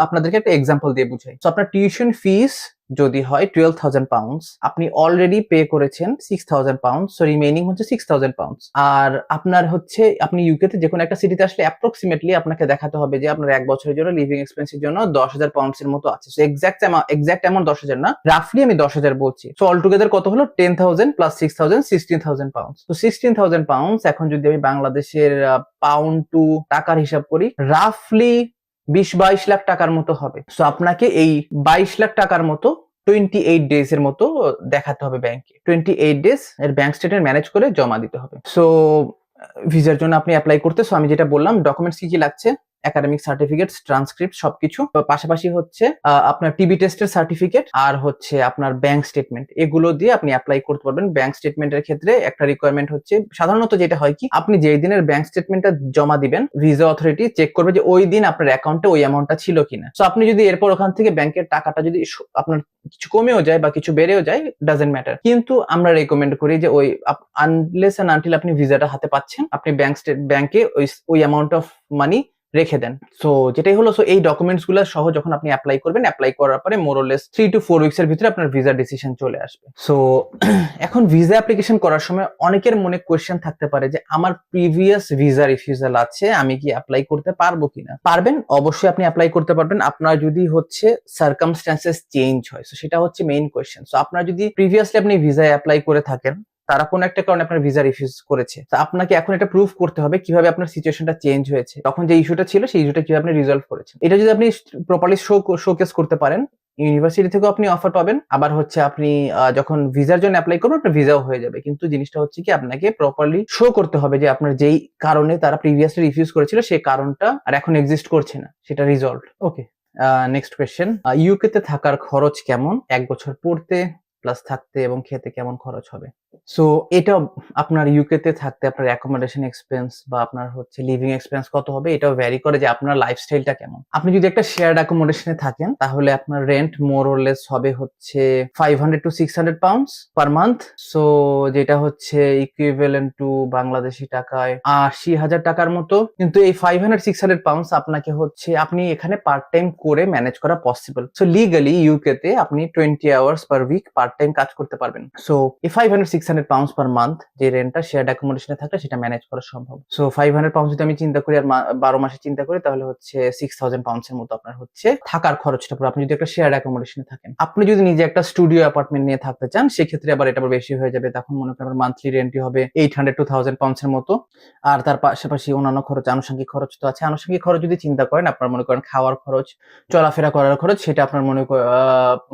Speaker 1: আপনাদেরকে একটা এক্সাম্পল দিয়ে বুঝাই। সো আপনার টিউশন ফিস যদি হয় 12,000 পাউন্ডস, আপনি অলরেডি পে করেছেন 6,000 পাউন্ডস, সো রিমেইনিং হচ্ছে 6,000 পাউন্ডস। আর আপনার হচ্ছে আপনি ইউকেতে যে কোনো একটা সিটিতে আসলে অ্যাপ্রক্সিমেটলি আপনাকে দেখাতে হবে যে আপনার 1 বছরের জন্য লিভিং এক্সপেন্সের জন্য 10,000 পাউন্ডস এর মতো আছে। সো এক্সাক্ট অ্যামাউন্ট 10,000 না, রাফলি আমি 10,000 বলছি। সো অল টুগেদার কত হলো? 10,000 প্লাস 6,000, 16,000 পাউন্ডস। তো 16,000 পাউন্ডস এখন যদি আমি বাংলাদেশের পাউন্ড টু টাকার হিসাব করি, রাফলি 20-22 লাখ টাকার মতো হবে। সো আপনাকে এই 22 লাখ টাকার মতো 28 ডেজ এর মতো দেখাতে হবে ব্যাংকে। 28 ডেজ এর ব্যাংক স্টেটমেন্ট ম্যানেজ করে জমা দিতে হবে। সো ভিসার জন্য আপনি অ্যাপ্লাই করতে, সো আমি যেটা বললাম ডকুমেন্টস কি কি লাগছে, একাডেমিক সার্টিফিকেটস, ট্রান্সক্রিপ্ট সবকিছু, পাশাপাশি হচ্ছে আপনার টিবি টেস্টের সার্টিফিকেট আর হচ্ছে আপনার ব্যাংক স্টেটমেন্ট, এগুলো দিয়ে আপনি অ্যাপ্লাই করতে পারবেন। ব্যাংক স্টেটমেন্টের ক্ষেত্রে একটা রিকোয়ারমেন্ট হচ্ছে, সাধারণত যেটা হয় কি, আপনি যেই দিনের ব্যাংক স্টেটমেন্টটা জমা দিবেন, ভিসা অথরিটি চেক করবে যে ওই দিন আপনার অ্যাকাউন্টে ওই অ্যামাউন্টটা ছিল কিনা। সো আপনি যদি এরপর ওখান থেকে ব্যাংকের টাকাটা যদি আপনার কিছু কমেও যায় বা কিছু বেড়েও যায়, ডাজেন্ট ম্যাটার। কিন্তু আমরা রেকমেন্ড করি যে ওই আনলেস এন্ড আনটিল আপনি ভিসাটা হাতে পাচ্ছেন, আপনি ব্যাংকে ওই অ্যামাউন্ট অফ মানি রেখে দেন। সো যেটাই হলো, সো এই ডকুমেন্টস গুলো সহ যখন আপনি অ্যাপ্লাই করবেন, অ্যাপ্লাই করার পরে মোরলেস 3 to 4 উইকস এর ভিতরে আপনার ভিসা ডিসিশন চলে আসবে। সো এখন ভিসা অ্যাপ্লিকেশন করার সময় অনেকের মনে কোয়েশ্চেন থাকতে পারে যে আমার প্রিভিয়াস ভিসা রিফিউজাল আছে, আমি কি অ্যাপ্লাই করতে পারবো কিনা? পারবেন, অবশ্যই আপনি অ্যাপ্লাই করতে পারবেন, আপনার যদি হচ্ছে সার্কামস্ট্যান্সেস চেঞ্জ হয়। সো সেটা হচ্ছে মেইন কোয়েশ্চেন। সো আপনার যদি প্রিভিয়াসলি আপনি ভিসা অ্যাপ্লাই করে থাকেন, তারা কোন একটা কারণে আপনার ভিসা রিফিউজ করেছে, তো আপনাকে এখন এটা প্রুভ করতে হবে কিভাবে আপনার সিচুয়েশনটা চেঞ্জ হয়েছে, তখন যে ইস্যুটা ছিল সেই ইস্যুটা কিভাবে আপনি রিজলভ করেছেন। এটা যদি আপনি প্রপারলি শোকেস করতে পারেন, ইউনিভার্সিটি থেকেও আপনি অফার পাবেন, আবার হচ্ছে আপনি যখন ভিসার জন্য অ্যাপ্লাই করবেন আপনার ভিসাও হয়ে যাবে। কিন্তু জিনিসটা হচ্ছে কি, আপনাকে প্রপারলি শো করতে হবে যে আপনার যেই কারণে তারা প্রিভিয়াসলি রিফিউজ করেছিল সেই কারণটা আর এখন এক্সিস্ট করছে না, সেটা রিজলভ। ওকে, নেক্সট কোয়েশ্চেন, ইউকে তে থাকার খরচ কেমন? 1 বছর পড়তে প্লাস থাকতে এবং খেতে কেমন খরচ হবে? সো এটা আপনার ইউকে তে থাকতে আপনার অ্যাকোমোডেশন এক্সপেন্স বা আপনার হচ্ছে লিভিং এক্সপেন্স কত হবে, এটাও ভ্যারি করে যে আপনার লাইফস্টাইলটা কেমন। আপনি যদি একটা শেয়ার্ড অ্যাকোমোডেশনে থাকেন, তাহলে আপনার রেন্ট মোর অর লেস হবে হচ্ছে 500 to 600 pounds per month. So যেটা হচ্ছে ইকুইভ্যালেন্ট টু বাংলাদেশি টাকায় 80,000 টাকার মতো। কিন্তু এই 500-600 পাউন্ডস আপনাকে হচ্ছে, আপনি এখানে পার্ট টাইম করে ম্যানেজ করা পসিবল। সো লিগালি ইউকে তে আপনি 20 hours per week part time কাজ করতে পারবেন। সো এই 500-600 পাউন্ডস পার মান্থ যে রেন্টটা শেয়ার্ড অ্যাকোমোডেশনে থাকলে সেটা ম্যানেজ করা সম্ভব। সো 500 পাউন্ডস যদি আমি চিন্তা করি আর 12 মাসে চিন্তা করি, তাহলে হচ্ছে 6,000 পাউন্ডস এর মতো আপনার হচ্ছে থাকার খরচটা পুরো, আপনি যদি একটা শেয়ার্ড অ্যাকোমোডেশনে থাকেন। আপনি যদি নিজে একটা স্টুডিও অ্যাপার্টমেন্ট নিয়ে থাকতে চান, সেক্ষেত্রে আবার এটা বেশি হয়ে যাবে, তখন মনে করেন মান্থলি রেন্টই হবে 800 to 1000 পাউন্ডস এর মতো। আর তার পাশাপাশি অন্যান্য খরচ, আনুষঙ্গিক খরচ তো আছে। আনুষঙ্গিক খরচ যদি চিন্তা করেন, আপনার মনে করেন খাওয়ার খরচ, চলাফেরা করার খরচ, সেটা আপনার মনে করেন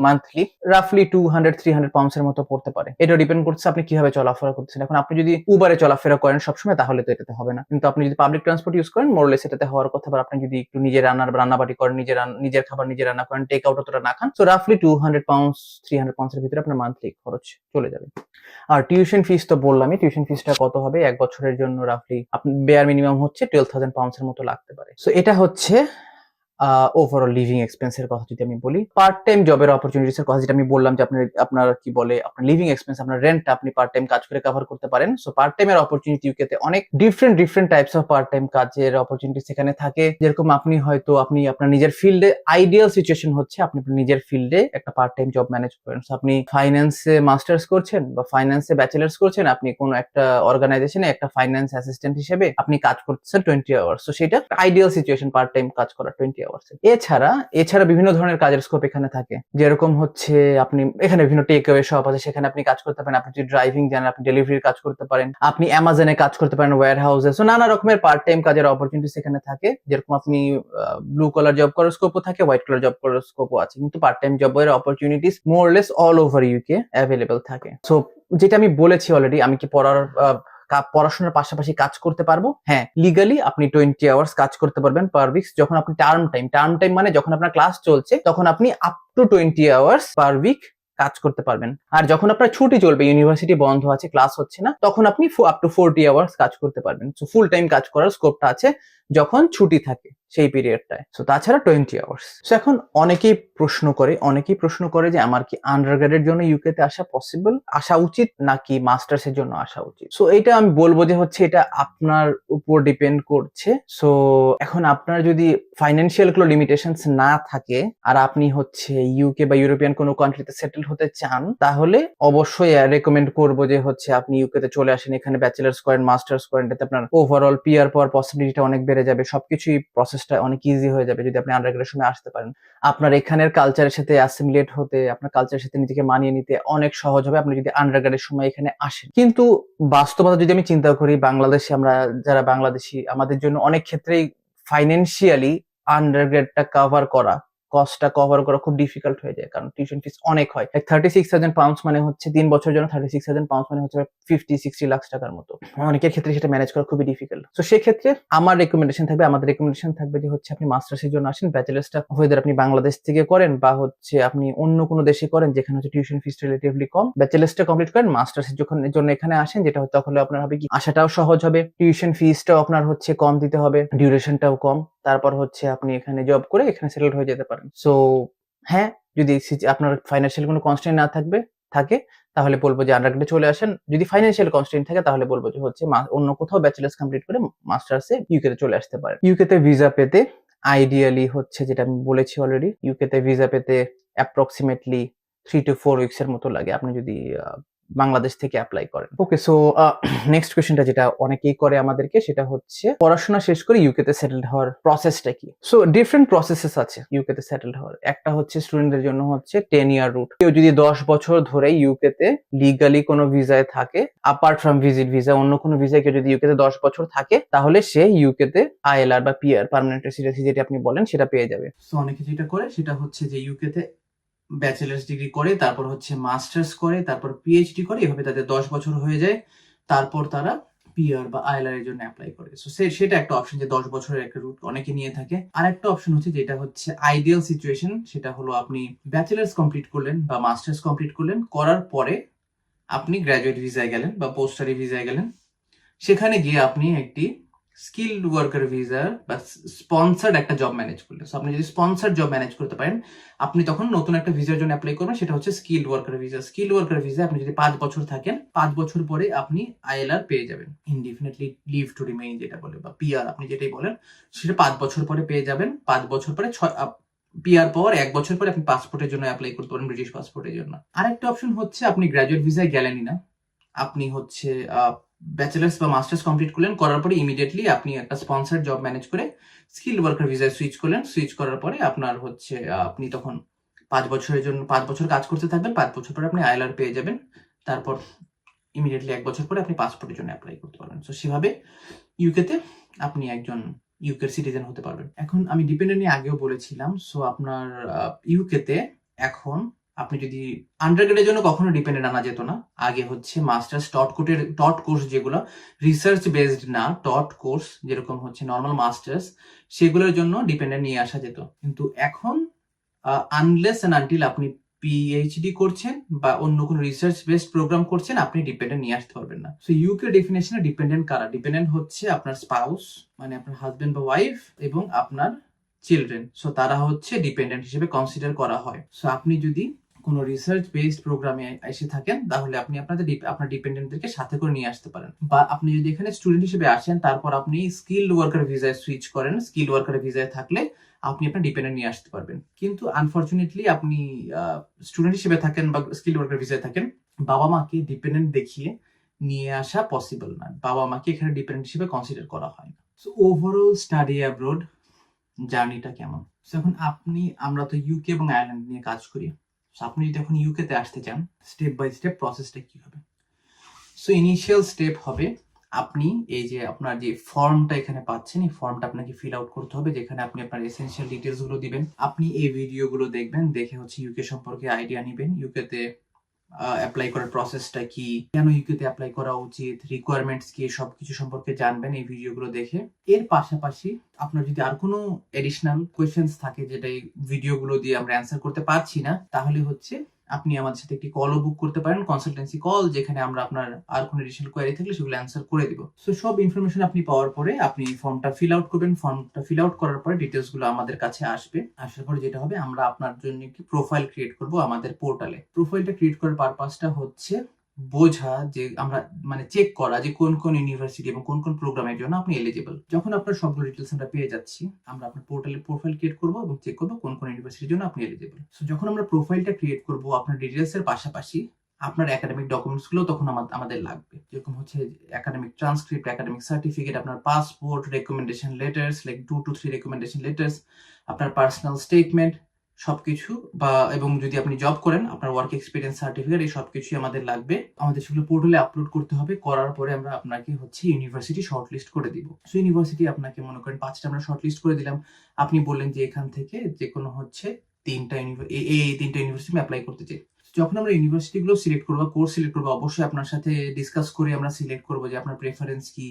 Speaker 1: মান্থলি রাফলি 200-300 পাউন্ডস এর মতো পড়তে পারে। এটা ডিপেন্ড করছে আপনি কিভাবে চলাফেরা করতেছেন। এখন আপনি যদি উবারে চলাফেরা করেন সবসময়, তাহলে তো এটাতে হবে না। কিন্তু আপনি যদি পাবলিক ট্রান্সপোর্ট ইউজ করেন, মোরলেস এটাতে হওয়ার কথা। আপনি যদি একটু নিজে রান্নাবাড়ি করেন, নিজের খাবার নিজে রান্না করেন, টেক আউট অতটা না খান, সো রাফলি 200 পাউন্ডস 300 পাউন্ডস এর ভিতরে আপনার মান্থলি খরচ চলে যাবে। আর টিউশন ফিস তো বললামই, টিউশন ফিসটা কত হবে 1 বছরের জন্য, রাফলি আপনি বেয়ার মিনিমাম হচ্ছে 12,000 পাউন্ডস এর মতো লাগতে পারে। সো এটা হচ্ছে ওভারঅল লিভিং এক্সপেন্সের কথা যদি আমি বলি। পার্ট টাইম জবের অপরচুনিটিস এর কথা যেটা আমি বললাম যে আপনার কি বলে, আপনার লিভিং এক্সপেন্স, আপনার রেন্টটা আপনি পার্ট টাইম কাজ করে কভার করতে পারেন। সো পার্ট টাইমের অপরচুনিটি ইউকেতে অনেক different types of part time কাজের অপরচুনিটি সেখানে থাকে। যেরকম আপনি আপনার নিজের ফিল্ডে, আইডিয়াল সিচুয়েশন হচ্ছে আপনি নিজের ফিল্ডে একটা পার্ট টাইম জব ম্যানেজ করেন। সো আপনি ফাইন্যান্সে মাস্টার্স করছেন বা ফাইন্যান্সে ব্যাচেলার্স করছেন, আপনি কোনো একটা অর্গানাইজেশনে একটা ফাইন্যান্স অ্যাসিস্ট্যান্ট হিসেবে আপনি কাজ করতেছেন 20 আওয়ার্স। সো সেটা আইডিয়াল সিচুয়েশন, পার্ট টাইম কাজ করা 20 আওয়ার্স। এছাড়া বিভিন্ন ধরনের কাজের স্কোপ এখানে থাকে। যেরকম হচ্ছে আপনি এখানে বিভিন্ন টেক অ্যাওয়ে শপ আছে, সেখানে আপনি কাজ করতে পারেন। আপনি যদি ড্রাইভিং জানেন, আপনি ডেলিভারির কাজ করতে পারেন। আপনি অ্যামাজনে কাজ করতে পারেন, ওয়্যার হাউসে। সো নানা রকমের পার্ট টাইম কাজের অপরচুনিটি সেখানে থাকে। যেরকম আপনি ব্লু কলার জব করার স্কোপও থাকে, হোয়াইট কলার জব করার স্কোপও আছে। কিন্তু পার্ট টাইম জবের opportunities মোরলেস all over UK available থাকে। সো যেটা আমি বলেছি অলরেডি, আমি কি পড়াশোনার পাশাপাশি কাজ করতে পারবো? হ্যাঁ, লিগালি আপনি 20 আওয়ার্স কাজ করতে পারবেন পার উইক। যখন আপনি টার্ম টাইম মানে যখন আপনার ক্লাস চলছে, তখন আপনি up to 20 hours per week কাজ করতে পারবেন। আর যখন আপনার ছুটি চলবে, ইউনিভার্সিটি বন্ধ আছে, ক্লাস হচ্ছে না, তখন আপনি আপ টু 40 আওয়ার্স কাজ করতে পারবেন। সো ফুল টাইম কাজ করার স্কোপটা আছে যখন ছুটি থাকে সেই পিরিয়ডটায়। সো তাছাড়া 20 আওয়ার্স। সো এখন অনেকেই প্রশ্ন করে যে আমার কি আন্ডারগ্রেডের জন্য ইউকে তে আসা উচিত নাকি মাস্টার্স এর জন্য আসা উচিত? সো এটা আমি বলবো যে হচ্ছে এটা আপনার উপর ডিপেন্ড করছে। সো এখন আপনার যদি ফাইন্যান্সিয়াল কোনো লিমিটেশনস না থাকে আর আপনি হচ্ছে ইউকে বা ইউরোপিয়ান কোনো কান্ট্রিতে সেটেল হতে চান, তাহলে অবশ্যই রেকমেন্ড করবো যে হচ্ছে আপনি ইউকে তে চলে আসেন, এখানে ব্যাচেলার্স করেন, মাস্টার্স করেন, এটাতে আপনার ওভারঅল পিআর পাওয়ার পসিবিলিটিটা অনেক বেড়ে যাবে, সবকিছুই প্রসেসটা অনেক ইজি হয়ে যাবে যদি আপনি আন্ডারগ্রেডের সময় আসতে পারেন। আপনার এখানের কালচারের সাথে অ্যাসিমিলেট হতে, আপনার কালচারের সাথে নিজেকে মানিয়ে নিতে অনেক সহজ হবে আপনি যদি আন্ডারগ্রেডের সময় এখানে আসেন। কিন্তু বাস্তবতা যদি আমি চিন্তা করি, বাংলাদেশে আমরা যারা বাংলাদেশি, আমাদের জন্য অনেক ক্ষেত্রেই ফাইন্যান্সিয়ালি আন্ডারগ্রেডটা কস্টটা কভার করা খুব ডিফিকাল্ট হয়ে যায়, কারণ টিউশন ফিস অনেক হয়। লাইক £36,000 মানে হচ্ছে 3 বছরের জন্য £36,000 মানে হচ্ছে 50-60 লাখ টাকার মতো। অনেকের ক্ষেত্রে সেটা ম্যানেজ করা খুবই ডিফিকাল্ট। তো সেক্ষেত্রে আমাদের রেকমেন্ডেশন থাকবে যে হচ্ছে আপনি মাস্টার্সের জন্য আসেন, ব্যাচেলার্সটা হোয়েদার আপনি বাংলাদেশ থেকে করেন বা হচ্ছে আপনি অন্য কোনো দেশে করেন যেখানে হচ্ছে টিউশন ফিস রিলেটিভলি কম, ব্যাচেলার্সটা কমপ্লিট করেন, মাস্টার্সের জন্য এখানে আসেন, যেটা হচ্ছে তখন আপনার হবে কি আসাটাও সহজ হবে, টিউশন ফিসটাও আপনার হচ্ছে কম দিতে হবে, ডিউরেশনটাও কম, তারপর হচ্ছে আপনি এখানে জব করে এখানে সেটেল হয়ে যেতে পারেন। সো হ্যাঁ, যদি আপনার ফাইন্যান্সিয়াল কোনো কনস্ট্রেন্ট না থাকে তাহলে বলবো যে আন্ডারগ্রেডে চলে আসেন। যদি ফাইন্যান্সিয়াল কনস্ট্রেন্ট থাকে তাহলে বলবো যে হচ্ছে অন্য কোথাও ব্যাচেলার্স কমপ্লিট করে মাস্টার্সে ইউকে তে চলে আসতে পারেন। ইউকে তে ভিসা পেতে আইডিয়ালি হচ্ছে, যেটা আমি বলেছি অলরেডি, ইউকে তে ভিসা পেতে অ্যাপ্রক্সিমেটলি 3 to 4 উইকস এর মতো লাগে আপনি যদি বাংলাদেশ থেকে অ্যাপ্লাই করেন। ওকে, সো নেক্সট কোয়েশ্চেনটা যেটা অনেকেই করে আমাদেরকে, সেটা হচ্ছে পড়াশোনা শেষ করে ইউকে তে সেটেলড হওয়ার প্রসেসটা কি? সো ডিফারেন্ট প্রসেসেস আছে ইউকে তে সেটেলড হওয়ার। একটা হচ্ছে স্টুডেন্টদের জন্য হচ্ছে 10 ইয়ার রুট। কেউ যদি 10 বছর ধরে ইউকে তে লিগালি কোনো ভিসায় থাকে, অ্যাপার্ট ফ্রম ভিজিট ভিসা, অন্য কোনো ভিসায় কেউ যদি ইউকে তে 10 বছর থাকে, তাহলে সে ইউকে তে আইএলআর বা পিআর, পার্মানেন্ট রেসিডেন্সি যেটা আপনি বলেন, সেটা পেয়ে যাবে। সো অনেকে যেটা করে সেটা হচ্ছে যে ইউকে তে ব্যাচেলার্স ডিগ্রি করে, তারপর হচ্ছে মাস্টার্স করে, তারপর পিএইচডি করে, এভাবে তাদের 10 বছর হয়ে যায়, তারপর তারা পিআর বা আইএলআর এর জন্য অ্যাপ্লাই করে। সো সেটা একটা অপশন, যে 10 বছরের একটা রুট অনেকে নিয়ে থাকে। আর একটা অপশন হচ্ছে যেটা হচ্ছে আইডিয়াল সিচুয়েশন, সেটা হলো আপনি ব্যাচেলার্স কমপ্লিট করলেন বা মাস্টার্স কমপ্লিট করলেন, করার পরে আপনি গ্র্যাজুয়েট ভিসায় গেলেন বা পোস্ট স্টাডি ভিসায় গেলেন, সেখানে গিয়ে আপনি একটি স্কিলড ওয়ার্কার ভিসা বা স্পন্সার্ড একটা জব ম্যানেজ করলেন। সো আপনি যদি স্পন্সার্ড জব ম্যানেজ করতে পারেন, আপনি তখন নতুন একটা ভিসার জন্য অ্যাপ্লাই করবেন, সেটা হচ্ছে skilled worker visa. Skilled worker visa আপনি যদি 5 বছর থাকেন, 5 বছর পরে আপনি আইএলআর পেয়ে যাবেন, ইনডিফিনিটলি লিভ টু রিমেইন যেটা বলে, বা পিআর আপনি যেটাই বলেন, সেটা 5 বছর পরে পেয়ে যাবেন। 5 বছর পরে পিআর পাওয়ার 1 বছর পরে আপনি পাসপোর্টের জন্য অ্যাপ্লাই করতে পারেন, ব্রিটিশ পাসপোর্টের জন্য। আরেকটা অপশন হচ্ছে আপনি গ্র্যাজুয়েট ভিসায় গেলেনই না, আপনি হচ্ছে ব্যাচেলার্স বা মাস্টার্স কমপ্লিট করলেন, করার পরে ইমিডিয়েটলি আপনি একটা স্পন্সার্ড জব ম্যানেজ করে স্কিলড ওয়ার্কার ভিসায় সুইচ করলেন। সুইচ করার পরে আপনার হচ্ছে আপনি তখন 5 বছরের জন্য 5 বছর কাজ করতে থাকবেন, 5 বছর পরে আপনি আইএলআর পেয়ে যাবেন, তারপর ইমিডিয়েটলি 1 বছর পরে আপনি পাসপোর্টের জন্য অ্যাপ্লাই করতে পারবেন। সো সেভাবে ইউকেতে আপনি একজন ইউকের সিটিজেন হতে পারবেন। এখন আমি ডিপেন্ডেন্ট নিয়ে আগেও বলেছিলাম। সো আপনার ইউকেতে এখন আপনি যদি আন্ডারগ্রেডের জন্য কখনো ডিপেন্ডেন্ট আনা যেত না, আগে হচ্ছে মাস্টার্স টট কোর্স যেগুলো রিসার্চ বেসড না, টট কোর্স যেরকম হচ্ছে নর্মাল মাস্টার্স, সেগুলোর জন্য ডিপেন্ডেন্ট নিয়ে আসা যেত। কিন্তু এখন আনলেস এন্ড আনটিল আপনি পিএইচডি করছেন বা অন্য কোনো রিসার্চ বেসড প্রোগ্রাম করছেন, আপনি ডিপেন্ডেন্ট নিয়ে আসতে পারবেন না। সো ইউকে ডেফিনেশনে ডিপেন্ডেন্ট কারা? ডিপেন্ডেন্ট হচ্ছে আপনার স্পাউস, মানে আপনার হাজবেন্ড বা ওয়াইফ, এবং আপনার চিলড্রেন। সো তারা হচ্ছে ডিপেন্ডেন্ট হিসেবে কনসিডার করা হয়। সো আপনি যদি কোনো রিসার্চ বেসড প্রোগ্রামে এসে থাকেন, তাহলে আপনি আপনার ডিপেন্ডেন্টদেরকে সাথে করে নিয়ে আসতে পারেন। বা আপনি যদি এখানে স্টুডেন্ট হিসেবে আসেন, তারপর আপনি স্কিলড ওয়ার্কার ভিসায় সুইচ করেন, স্কিলড ওয়ার্কার ভিসায় থাকলে আপনি আপনার ডিপেন্ডেন্ট নিয়ে আসতে পারবেন। কিন্তু আনফরচুনেটলি আপনি স্টুডেন্ট হিসেবে থাকেন বা স্কিলড ওয়ার্কার ভিসায় থাকেন, বাবা মাকে ডিপেন্ডেন্ট দেখিয়ে নিয়ে আসা পসিবল না, বাবা মাকে এখানে ডিপেন্ডেন্ট হিসেবে কনসিডার করা হয় না। সো ওভারঅল স্টাডি অ্যাব্রোড জার্নিটা কেমন? এখন আমরা তো ইউকে এবং আয়ারল্যান্ড নিয়ে কাজ করি। আপনি যদি এখন ইউকে তে আসতে চান, স্টেপ বাই স্টেপ প্রসেসটা কি হবে? সো ইনিশিয়াল স্টেপ হবে, আপনি এই যে আপনার যে ফর্মটা এখানে পাচ্ছেন, এই ফর্মটা আপনাকে ফিল আউট করতে হবে, যেখানে আপনি আপনার এসেনশিয়াল ডিটেলস গুলো দিবেন। আপনি এই ভিডিওগুলো দেখবেন, দেখে হচ্ছে ইউকে সম্পর্কে আইডিয়া নেবেন, ইউকে তে অ্যাপ্লাই করার প্রসেসটা কি, কেন ইউকেতে অ্যাপ্লাই করা উচিত, রিকোয়ারমেন্টস কি, সবকিছু সম্পর্কে জানবেন এই ভিডিওগুলো দেখে। এর পাশাপাশি আপনার যদি আর কোনো এডিশনাল কোয়েশ্চেন্স থাকে যেটা এই ভিডিওগুলো দিয়ে আমরা অ্যান্সার করতে পারছি না, তাহলে হচ্ছে আপনি আমাদের সাথে একটি কলও বুক করতে পারেন, কনসালটেন্সি কল, যেখানে আমরা আপনার আর কোনো এডিশনাল কোয়ারি থাকলে সেগুলো অ্যান্সার করে দিব। সো সব ইনফরমেশন আপনি পাওয়ার পরে আপনি ফর্মটা ফিল আউট করবেন। ফর্মটা ফিল আউট করার পরে ডিটেলসগুলো আমাদের কাছে আসবে। আসার পরে যেটা হবে, আমরা আপনার জন্য একটি প্রোফাইল ক্রিয়েট করব আমাদের পোর্টালে। প্রোফাইলটা ক্রিয়েট করার পারপাসটা হচ্ছে বোঝা, যে আমরা মানে চেক করা যে কোন কোন ইউনিভার্সিটি এবং কোন কোন প্রোগ্রামের জন্য আপনি এলিজিবল। যখন আপনার সবগুলো ডিটেলস আমরা পেয়ে যাচ্ছি, আমরা আপনার পোর্টালে প্রোফাইল ক্রিয়েট করব এবং চেক করব কোন কোন ইউনিভার্সিটির জন্য আপনি এলিজিবল। সো যখন আমরা প্রোফাইলটা ক্রিয়েট করব, আপনার ডিটেলস এর পাশাপাশি আপনার একাডেমিক ডকুমেন্টস গুলো তখন আমাদের লাগবে, যেরকম হচ্ছে একাডেমিক ট্রান্সক্রিপ্ট, একাডেমিক সার্টিফিকেট, আপনার passport, recommendation letters, like 2 to 3 recommendation letters, আপনার পার্সোনাল স্টেটমেন্ট, সবকিছু, বা এবং যদি আপনি জব করেন আপনার ওয়ার্ক এক্সপিরিয়েন্স সার্টিফিকেট, এই সবকিছুই আমাদের লাগবে। আমাদের সেগুলো পোর্টালে আপলোড করতে হবে। করার পরে আমরা আপনাকে হচ্ছে ইউনিভার্সিটি শর্টলিস্ট করে দিব। সো ইউনিভার্সিটি আপনাকে মনে করেন 5টা আমরা শর্টলিস্ট করে দিলাম। আপনি বললেন যে এখান থেকে যে কোনো হচ্ছে 3টা ইউনিভার্সিটি আমি অ্যাপ্লাই করতে চাই। যখন আমরা ইউনিভার্সিটিগুলো সিলেক্ট করবো, কোর্স সিলেক্ট করবো, অবশ্যই আপনার সাথে ডিসকাস করে আমরা সিলেক্ট করবো যে আপনার প্রেফারেন্স কি,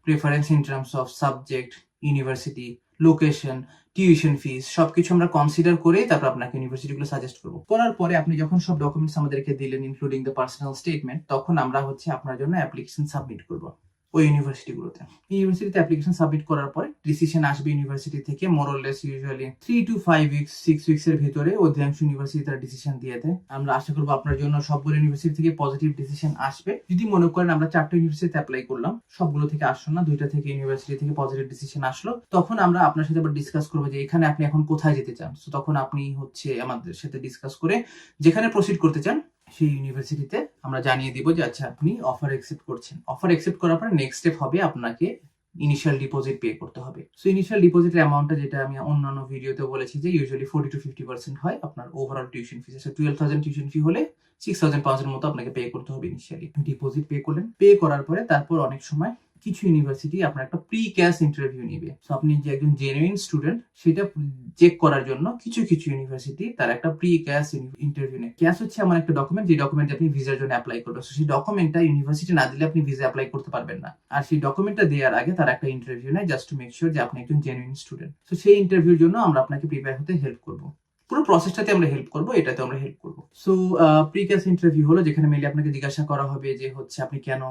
Speaker 1: preference in terms of subject, university, location, tuition fees, সবকিছু আমরা কনসিডার করে তারপর আপনাকে ইউনিভার্সিটিগুলো সাজেস্ট করবো। করার পরে আপনি যখন সব ডকুমেন্টস আমাদেরকে দিলেন, ইনক্লুডিং দ্য পার্সোনাল স্টেটমেন্ট, তখন আমরা হচ্ছে আপনার জন্য অ্যাপ্লিকেশন সাবমিট করবো ওই ইউনিভার্সিটিগুলোতে। ইউনিভার্সিটিতে অ্যাপ্লিকেশন সাবমিট করার পরে ডিসিশন আসবে ইউনিভার্সিটি থেকে, মোরলেস ইউজুয়ালি 3 to 5 weeks, 6 weeks এর ভিতরে অধিকাংশ ইউনিভার্সিটি তারা ডিসিশন দিয়ে দেয়। আমরা আশা করবো আপনার জন্য সবগুলো ইউনিভার্সিটি থেকে পজিটিভ ডিসিশন আসবে। যদি মনে করেন আমরা 4টা ইউনিভার্সিটিতে অ্যাপ্লাই করলাম, সবগুলো থেকে আসলো না, 2টা থেকে ইউনিভার্সিটি থেকে পজিটিভ ডিসিশন আসলো, তখন আমরা আপনার সাথে আবার ডিসকাস করবো যে এখানে আপনি এখন কোথায় যেতে চান। সো তখন আপনি হচ্ছে আমাদের সাথে ডিসকাস করে যেখানে প্রসিড করতে চান সেই ইউনিভার্সিটিতে আমরা জানিয়ে দিব যে আচ্ছা আপনি অফার অ্যাকসেপ্ট করছেন। অফার অ্যাকসেপ্ট করার পরে নেক্সট স্টেপ হবে আপনাকে ইনিশিয়াল ডিপোজিট পে করতে হবে। সো ইনিশিয়াল ডিপোজিটের অ্যামাউন্টটা, যেটা আমি অন্যান্য ভিডিওতে বলেছি, যে ইউজুয়ালি 40 to 50% হয় আপনার overall tuition fees. 12,000 tuition fee হলে 6,500 মতো আপনাকে পে করতে হবে ইনিশিয়ালি। ডিপোজিট পে করলেন, পে করার পরে তারপর অনেক সময় কিছু ইউনিভার্সিটি আপনার একটা প্রি ক্যাশ ইন্টারভিউ নিবে। সো আপনি যে একজন জেনুইন স্টুডেন্ট সেটা চেক করার জন্য কিছু কিছু ইউনিভার্সিটি তার একটা প্রি ক্যাশ ইন্টারভিউ নেয়। ক্যাশ হচ্ছে এমন একটা ডকুমেন্ট, যে ডকুমেন্ট আপনি ভিসার জন্য অ্যাপ্লাই করবেন। সো সেই ডকুমেন্টটা ইউনিভার্সিটি না দিলে আপনি ভিসা অ্যাপ্লাই করতে পারবেন না। আর সেই ডকুমেন্টটা দেওয়ার আগে তার একটা ইন্টারভিউ নেয়, জাস্ট টু মেক শিওর যে আপনি একজন জেনুইন স্টুডেন্ট। সো সেই ইন্টারভিউর জন্য আমরা আপনাকে প্রিপেয়ার হতে হেল্প করবো। পুরো প্রসেসটাতে আমরা হেল্প করবো, এটাতে আমরা হেল্প করবো। সো প্রি ক্যাশ ইন্টারভিউ হলো যেখানে মেইনলি আপনাকে জিজ্ঞাসা করা হবে যে হচ্ছে আপনি কেন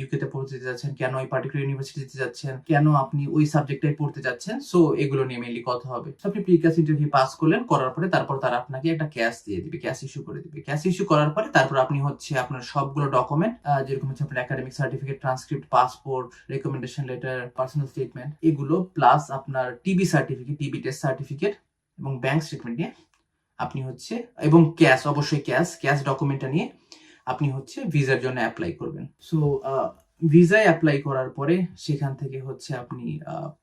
Speaker 1: ইউকে তে পড়তে যাচ্ছেন, কেন ওই পার্টিকুলার ইউনিভার্সিটিতে যাচ্ছেন, কেন আপনি ওই সাবজেক্টটাই পড়তে যাচ্ছেন। সো এগুলো নিয়ে মেইনলি কথা হবে। সো আপনি প্রি ক্যাশ ইন্টারভিউ পাস করলেন, করার পরে তারপর তারা আপনাকে একটা ক্যাশ দিয়ে দিবে, ক্যাশ ইস্যু করে দিবে। ক্যাশ ইস্যু করার পরে তারপর আপনি হচ্ছে আপনার সবগুলো ডকুমেন্ট, যেরকম হচ্ছে আপনার academic certificate, transcript, passport, recommendation letter, personal statement, এগুলো প্লাস আপনার TB certificate, TB test certificate এবং ব্যাংক স্টেটমেন্ট নিয়ে আপনি হচ্ছে, এবং ক্যাশ, অবশ্যই ক্যাশ ডকুমেন্টটা নিয়ে আপনি হচ্ছে ভিসার জন্য অ্যাপ্লাই করবেন। সো ভিসায় অ্যাপ্লাই করার পরে সেখান থেকে হচ্ছে আপনি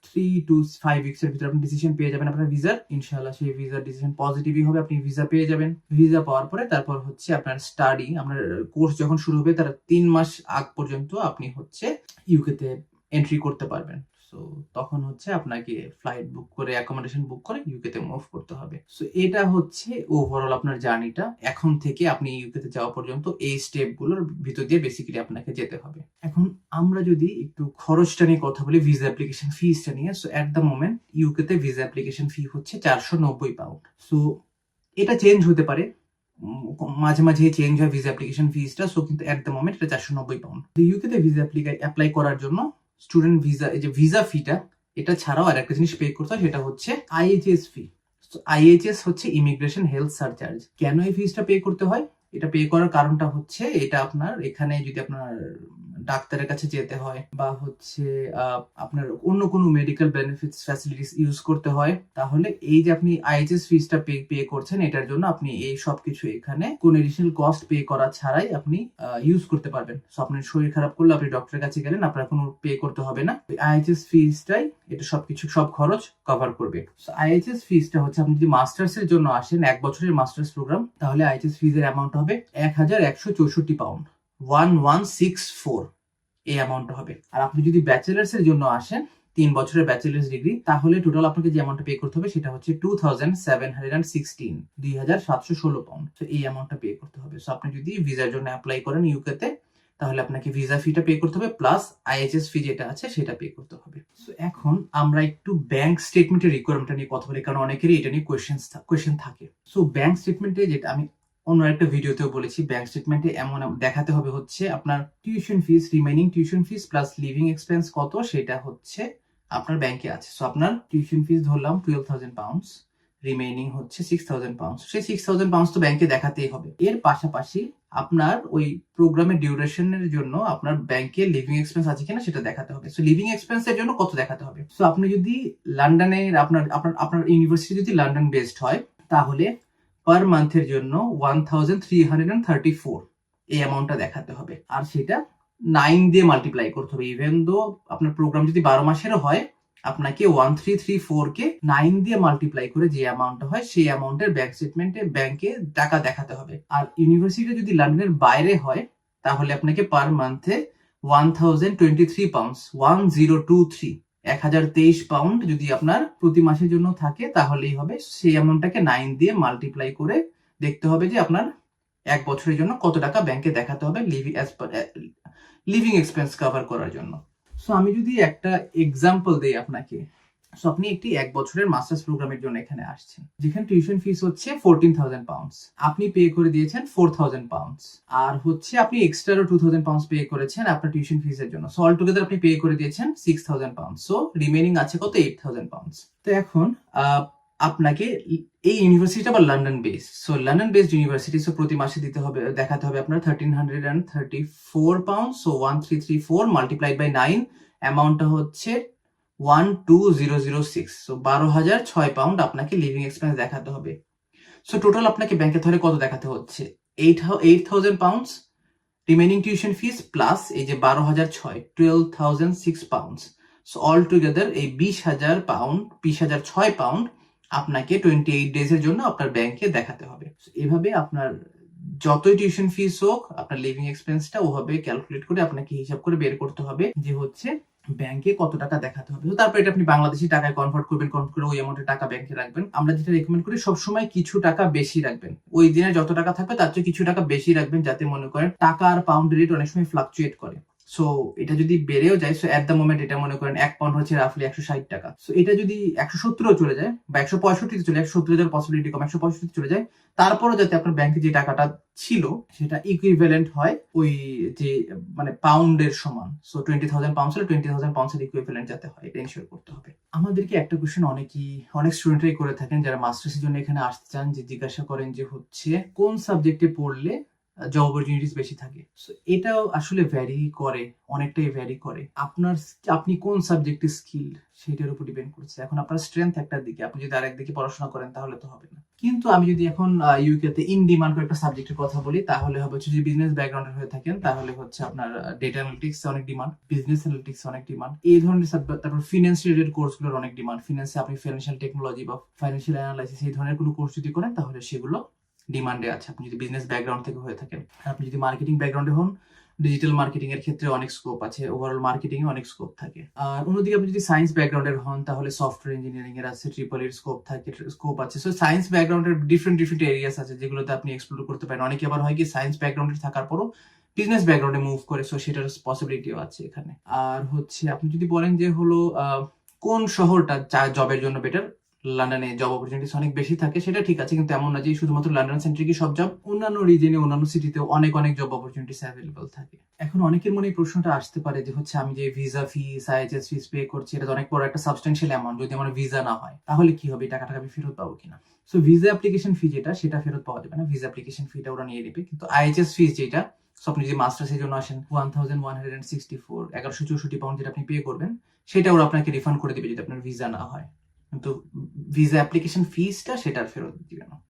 Speaker 1: 3 to 5 weeks এর ভিতরে আপনি ডিসিশন পেয়ে যাবেন আপনার ভিসার। ইনশাআল্লাহ সেই ভিসার ডিসিশন পজিটিভই হবে, আপনি ভিসা পেয়ে যাবেন। ভিসা পাওয়ার পরে তারপর হচ্ছে আপনার স্টাডি, আপনার কোর্স যখন শুরু হবে তার 3 মাস আগ পর্যন্ত আপনি হচ্ছে ইউকে তে এন্ট্রি করতে পারবেন। সো তখন হচ্ছে আপনাকে ফ্লাইট বুক করে, অ্যাকোমোডেশন বুক করে ইউকে তে মুভ করতে হবে। সো এটা হচ্ছে ওভারঅল আপনার জার্নিটা। এখন থেকে আপনি ইউকে তে যাওয়া পর্যন্ত এই স্টেপগুলোর ভিতর দিয়ে বেসিক্যালি আপনাকে যেতে হবে। এখন আমরা যদি একটু খরচটা নিয়ে কথা বলি, ভিসা অ্যাপ্লিকেশন ফিসটা নিয়ে। So at the moment UK তে ভিসা অ্যাপ্লিকেশন ফি হচ্ছে 490 পাউন্ড। সো এটা চেঞ্জ হতে পারে, মাঝে মাঝে চেঞ্জ হয় ভিসা অ্যাপ্লিকেশন ফিসটা। সো কিন্তু এট দ্য মোমেন্ট এটা 490 পাউন্ড। ইউকে তে ভিসা অ্যাপ্লাই করার জন্য স্টুডেন্ট ভিসা, এই যে ভিসা ফিটা, এটা ছাড়াও আর একটা জিনিস পে করতে হয়, সেটা হচ্ছে আইএইচএস ফি। আইএইচএস হচ্ছে ইমিগ্রেশন হেলথ সারচার্জ। কেন এই ফিসটা পে করতে হয়? এটা পে করার কারণটা হচ্ছে, এটা আপনার এখানে যদি আপনার ডাক্তারের কাছে যেতে হয় বা হচ্ছে আপনার অন্য কোনো মেডিকেল বেনিফিটস ফ্যাসিলিটিস ইউজ করতে হয়, তাহলে এই যে আপনি আইএইচএস ফিসটা পে করছেন, এটার জন্য আপনি এই সবকিছু এখানে কোনো এডিশনাল কস্ট পে করা ছাড়াই আপনি ইউজ করতে পারবেন। সো আপনার শরীর খারাপ করলে আপনি ডক্টরের কাছে গেলেন, আপনার কোনো পে করতে হবে না। আইএইচএস ফিসটাই এটা সবকিছু, সব খরচ কভার করবে। সো আইএইচএস ফিসটা হচ্ছে, আপনি যদি মাস্টার্স এর জন্য আসেন, 1 বছরের মাস্টার্স প্রোগ্রাম, তাহলে আইএইচএস ফিজের অ্যামাউন্ট হবে 1164 পাউন্ড, 1164 এই অ্যামাউন্ট হবে। আর আপনি যদি ব্যাচেলার্স এর জন্য আসেন, 3 বছরের ব্যাচেলার্স ডিগ্রি, তাহলে টোটাল আপনাকে যে অ্যামাউন্টটা পে করতে হবে সেটা হচ্ছে 2716, 2716 পাউন্ড। তো এই অ্যামাউন্টটা পে করতে হবে। সো আপনি যদি ভিসার জন্য অ্যাপ্লাই করেন ইউকে তে, তাহলে আপনাকে ভিসা ফিটা পে করতে হবে, প্লাস আইএইচএস ফি যেটা আছে সেটা পে করতে হবে। সো এখন আমরা একটু ব্যাংক স্টেটমেন্টের রিকোয়ারমেন্টটা নিয়ে কথা বলি, কারণ অনেকেরই এটা নিয়ে কোয়েশ্চেন থাকে। সো ব্যাংক স্টেটমেন্টে যেটা আমি অন্য একটা ভিডিওতেও বলেছি, ব্যাংক স্টেটমেন্টে এমন দেখাতে হবে হচ্ছে আপনার tuition fees, remaining tuition fees plus living expense কত সেটা হচ্ছে আপনার ব্যাংকে আছে। সো আপনার টিউশন ফিস ধরলাম 12,000 পাউন্ডস, রিমেইনিং হচ্ছে 6,000 পাউন্ডস। সেই 6,000 পাউন্ডস তো ব্যাংকে দেখাতেই হবে। এর পাশাপাশি আপনার ওই প্রোগ্রামের ডিউরেশনের জন্য আপনার ব্যাংকে লিভিং এক্সপেন্স আছে কিনা সেটা দেখাতে হবে। সো লিভিং এক্সপেন্সের জন্য কত দেখাতে হবে? সো আপনি যদি লন্ডনের আপনার আপনার আপনার ইউনিভার্সিটি যদি লন্ডন বেসড হয় তাহলে পার মান্থের জন্য 1,334 এই অ্যামাউন্টটা দেখাতে হবে, আর সেটা 9 দিয়ে মাল্টিপ্লাই করতে হবে। ইভেন দো আপনার প্রোগ্রাম যদি 12 মাসেরও হয়, আপনাকে 1334 কে 9 দিয়ে মাল্টিপ্লাই করে যে অ্যামাউন্টটা হয় সেই অ্যামাউন্টের ব্যাংক স্টেটমেন্টে ব্যাংকে টাকা দেখাতে হবে। আর ইউনিভার্সিটি যদি লন্ডনের বাইরে হয় তাহলে আপনাকে পার মান্থে 1023 পাউন্ডস 1023 1023 পাউন্ড যদি আপনার প্রতি মাসের জন্য থাকে তাহলেই হবে। সেই অ্যামাউন্টটাকে 9 দিয়ে মাল্টিপ্লাই করে দেখতে হবে যে আপনার এক বছরের জন্য কত টাকা ব্যাংকে দেখাতে হবে লিভিং এক্সপেন্স কভার করার জন্য। সো আমি যদি একটা এক্সাম্পল দেই আপনাকে, সো আপনি একটি এক বছরের মাস্টার্স প্রোগ্রামের জন্য এখানে আসছেন, যেখানে টিউশন ফিস হচ্ছে 14,000 পাউন্ডস, আপনি পে করে দিয়েছেন 4,000 পাউন্ডস, আর হচ্ছে আপনি এক্সট্রা 2,000 পাউন্ডস পে করেছেন আপনার টিউশন ফিসের জন্য। সো অল টুগেদার আপনি পে করে দিয়েছেন 6,000 পাউন্ডস। সো রিমেইনিং আছে কত? 8,000 পাউন্ডস। তো এখন আপনাকে এই ইউনিভার্সিটিটা বা London base, so London based university, so প্রতি মাসে দিতে হবে দেখাতে হবে আপনার 1,334 পাউন্ড। সো 1334 মাল্টিপ্লাইড বাই 9, অ্যামাউন্টটা হচ্ছে 12,006। সো 12,006 পাউন্ড আপনাকে লিভিং এক্সপেন্স দেখাতে হবে। সো টোটাল আপনাকে ব্যাংকে তাহলে কত দেখাতে হচ্ছে? 8,000 pounds remaining tuition fees plus এই যে 12,006 12,006 পাউন্ডস। সো অল টুগেদার এই 20,000 পাউন্ড 20,006 পাউন্ড আপনাকে 28 ডেজ এর জন্য আপনার ব্যাংকে দেখাতে হবে। এভাবে আপনার যতই টিউশন ফিস হোক আপনার লিভিং এক্সপেন্সটা ওভাবে ক্যালকুলেট করে আপনাকে হিসাব করে বের করতে হবে যে হচ্ছে ব্যাংকে কত টাকা দেখাতে হবে। তো তারপর এটা আপনি বাংলাদেশি টাকায় কনভার্ট করবেন, কনভার্ট করে ওই অ্যামাউন্টের টাকা ব্যাংকে রাখবেন। আমরা যেটা রেকমেন্ড করি সবসময় কিছু টাকা বেশি রাখবেন, ওই দিনে যত টাকা থাকবে তার চেয়ে কিছু টাকা বেশি রাখবেন, যাতে মনে করেন টাকা আর পাউন্ড রেট অনেক সময় ফ্লাকচুয়েট করে। সো এটা যদি বেড়েও যায়, সো এট দ্য মোমেন্ট এটা মনে করেন 1 পাউন্ড হচ্ছে রাফলি 160 টাকা। সো এটা যদি 170ও চলে যায় বা 165 চলে যায়, 170 যাওয়ার পসিবিলিটি কম, 165 চলে যায়, তারপরও যাতে আপনার ব্যাংকে যে টাকাটা ছিল সেটা ইকুইভ্যালেন্ট হয় ওই যে মানে পাউন্ডের সমান। সো 20,000 পাউন্ডস হলে 20,000 পাউন্ডসের ইকুইভ্যালেন্ট যাতে হয় এটা এনশিওর করতে হবে। আমাদেরকে একটা কোশ্চেন অনেক স্টুডেন্টরাই করে থাকেন যারা মাস্টার্সের জন্য এখানে আসতে চান, যে জিজ্ঞাসা করেন যে হচ্ছে কোন সাবজেক্টে পড়লে জব অপরচুনিটিস বেশি থাকে। সো এটাও আসলে ভ্যারি করে, অনেকটাই ভ্যারি করে। আপনি কোন সাবজেক্টে স্কিলড সেটার উপর ডিপেন্ড করছে। এখন আপনার স্ট্রেংথ একটার দিকে, আপনি যদি আরেক দিকে পড়াশোনা করেন তাহলে তো হবে না। কিন্তু আমি যদি এখন ইউকেতে ইন ডিমান্ড একটা সাবজেক্টের কথা বলি তাহলে হবে হচ্ছে, যদি বিজনেস ব্যাকগ্রাউন্ডের হয়ে থাকেন তাহলে হচ্ছে আপনার ডেটা অ্যানালিটিক্স অনেক ডিমান্ড, বিজনেস অ্যানালিটিক্স অনেক ডিমান্ড, এই ধরনের তারপর ফিনান্স রিলেটেড কোর্সগুলোর অনেক ডিমান্ড। ফিনান্সে আপনি ফাইন্যান্সিয়াল টেকনোলজি বা ফাইন্যান্সিয়াল অ্যানালাইসিস এই ধরনের কোনো কোর্স যদি করেন তাহলে সেগুলো ডিমান্ডে আছে, আপনি যদি বিজনেস ব্যাকগ্রাউন্ড থেকে হয়ে থাকেন। আপনি যদি মার্কেটিং ব্যাকগ্রাউন্ডে হন, ডিজিটাল মার্কেটিং এর ক্ষেত্রে অনেক স্কোপ আছে, ওভারঅল মার্কেটিং এ অনেক স্কোপ থাকে। আর অন্যদিকে আপনি যদি সায়েন্স ব্যাকগ্রাউন্ডের হন তাহলে সফটওয়্যার ইঞ্জিনিয়ারিং এর আছে, ট্রিপল এর স্কোপ আছে। সো সায়েন্স ব্যাকগ্রাউন্ডের ডিফারেন্ট এরিয়াস আছে যেগুলোতে আপনি এক্সপ্লোর করতে পারেন। অনেকে আবার হয় কি সায়েন্স ব্যাকগ্রাউন্ডে থাকার পরও বিজনেস ব্যাকগ্রাউন্ডে মুভ করে, সো সেটার পসিবিলিটিও আছে এখানে। আর হচ্ছে আপনি যদি বলেন যে হলো কোন শহরটা জবের জন্য বেটার, লন্ডনে জব অপরচুনিটিস অনেক বেশি থাকে, সেটা ঠিক আছে, কিন্তু এমন না যে শুধুমাত্র লন্ডন সেন্ট্রিকই সব জব, অন্যান্য রিজনে অন্যান্য সিটিতেও অনেক জব অপরচুনিটিস অ্যাভেলেবল থাকে। এখন অনেকের মনে এই প্রশ্নটা আসতে পারে যে হচ্ছে আমি যে ভিসা ফিস আইএইচএস ফিস পে করছি এটা অনেক বড় একটা সাবস্টেন্সিয়াল অ্যামাউন্ট, যদি আমার ভিসা না হয় তাহলে কি হবে, টাকাটা আমি ফেরত পাবো কিনা? সো ভিসা অ্যাপ্লিকেশন ফি যেটা সেটা ফেরত পাওয়া যাবে না, ভিসা অ্যাপ্লিকেশন ফিটা ওরা নিয়ে নেবে, কিন্তু আইএইচএস ফিস যেটা, সো আপনি যে মাস্টার্সের জন্য আসেন 1,164 1164 পাউন্ড যেটা আপনি পে করবেন সেটা ওরা আপনাকে রিফান্ড করে দিবে যদি আপনার ভিসা না হয়, কিন্তু ভিসা অ্যাপ্লিকেশন ফিসটা সেটার ফেরত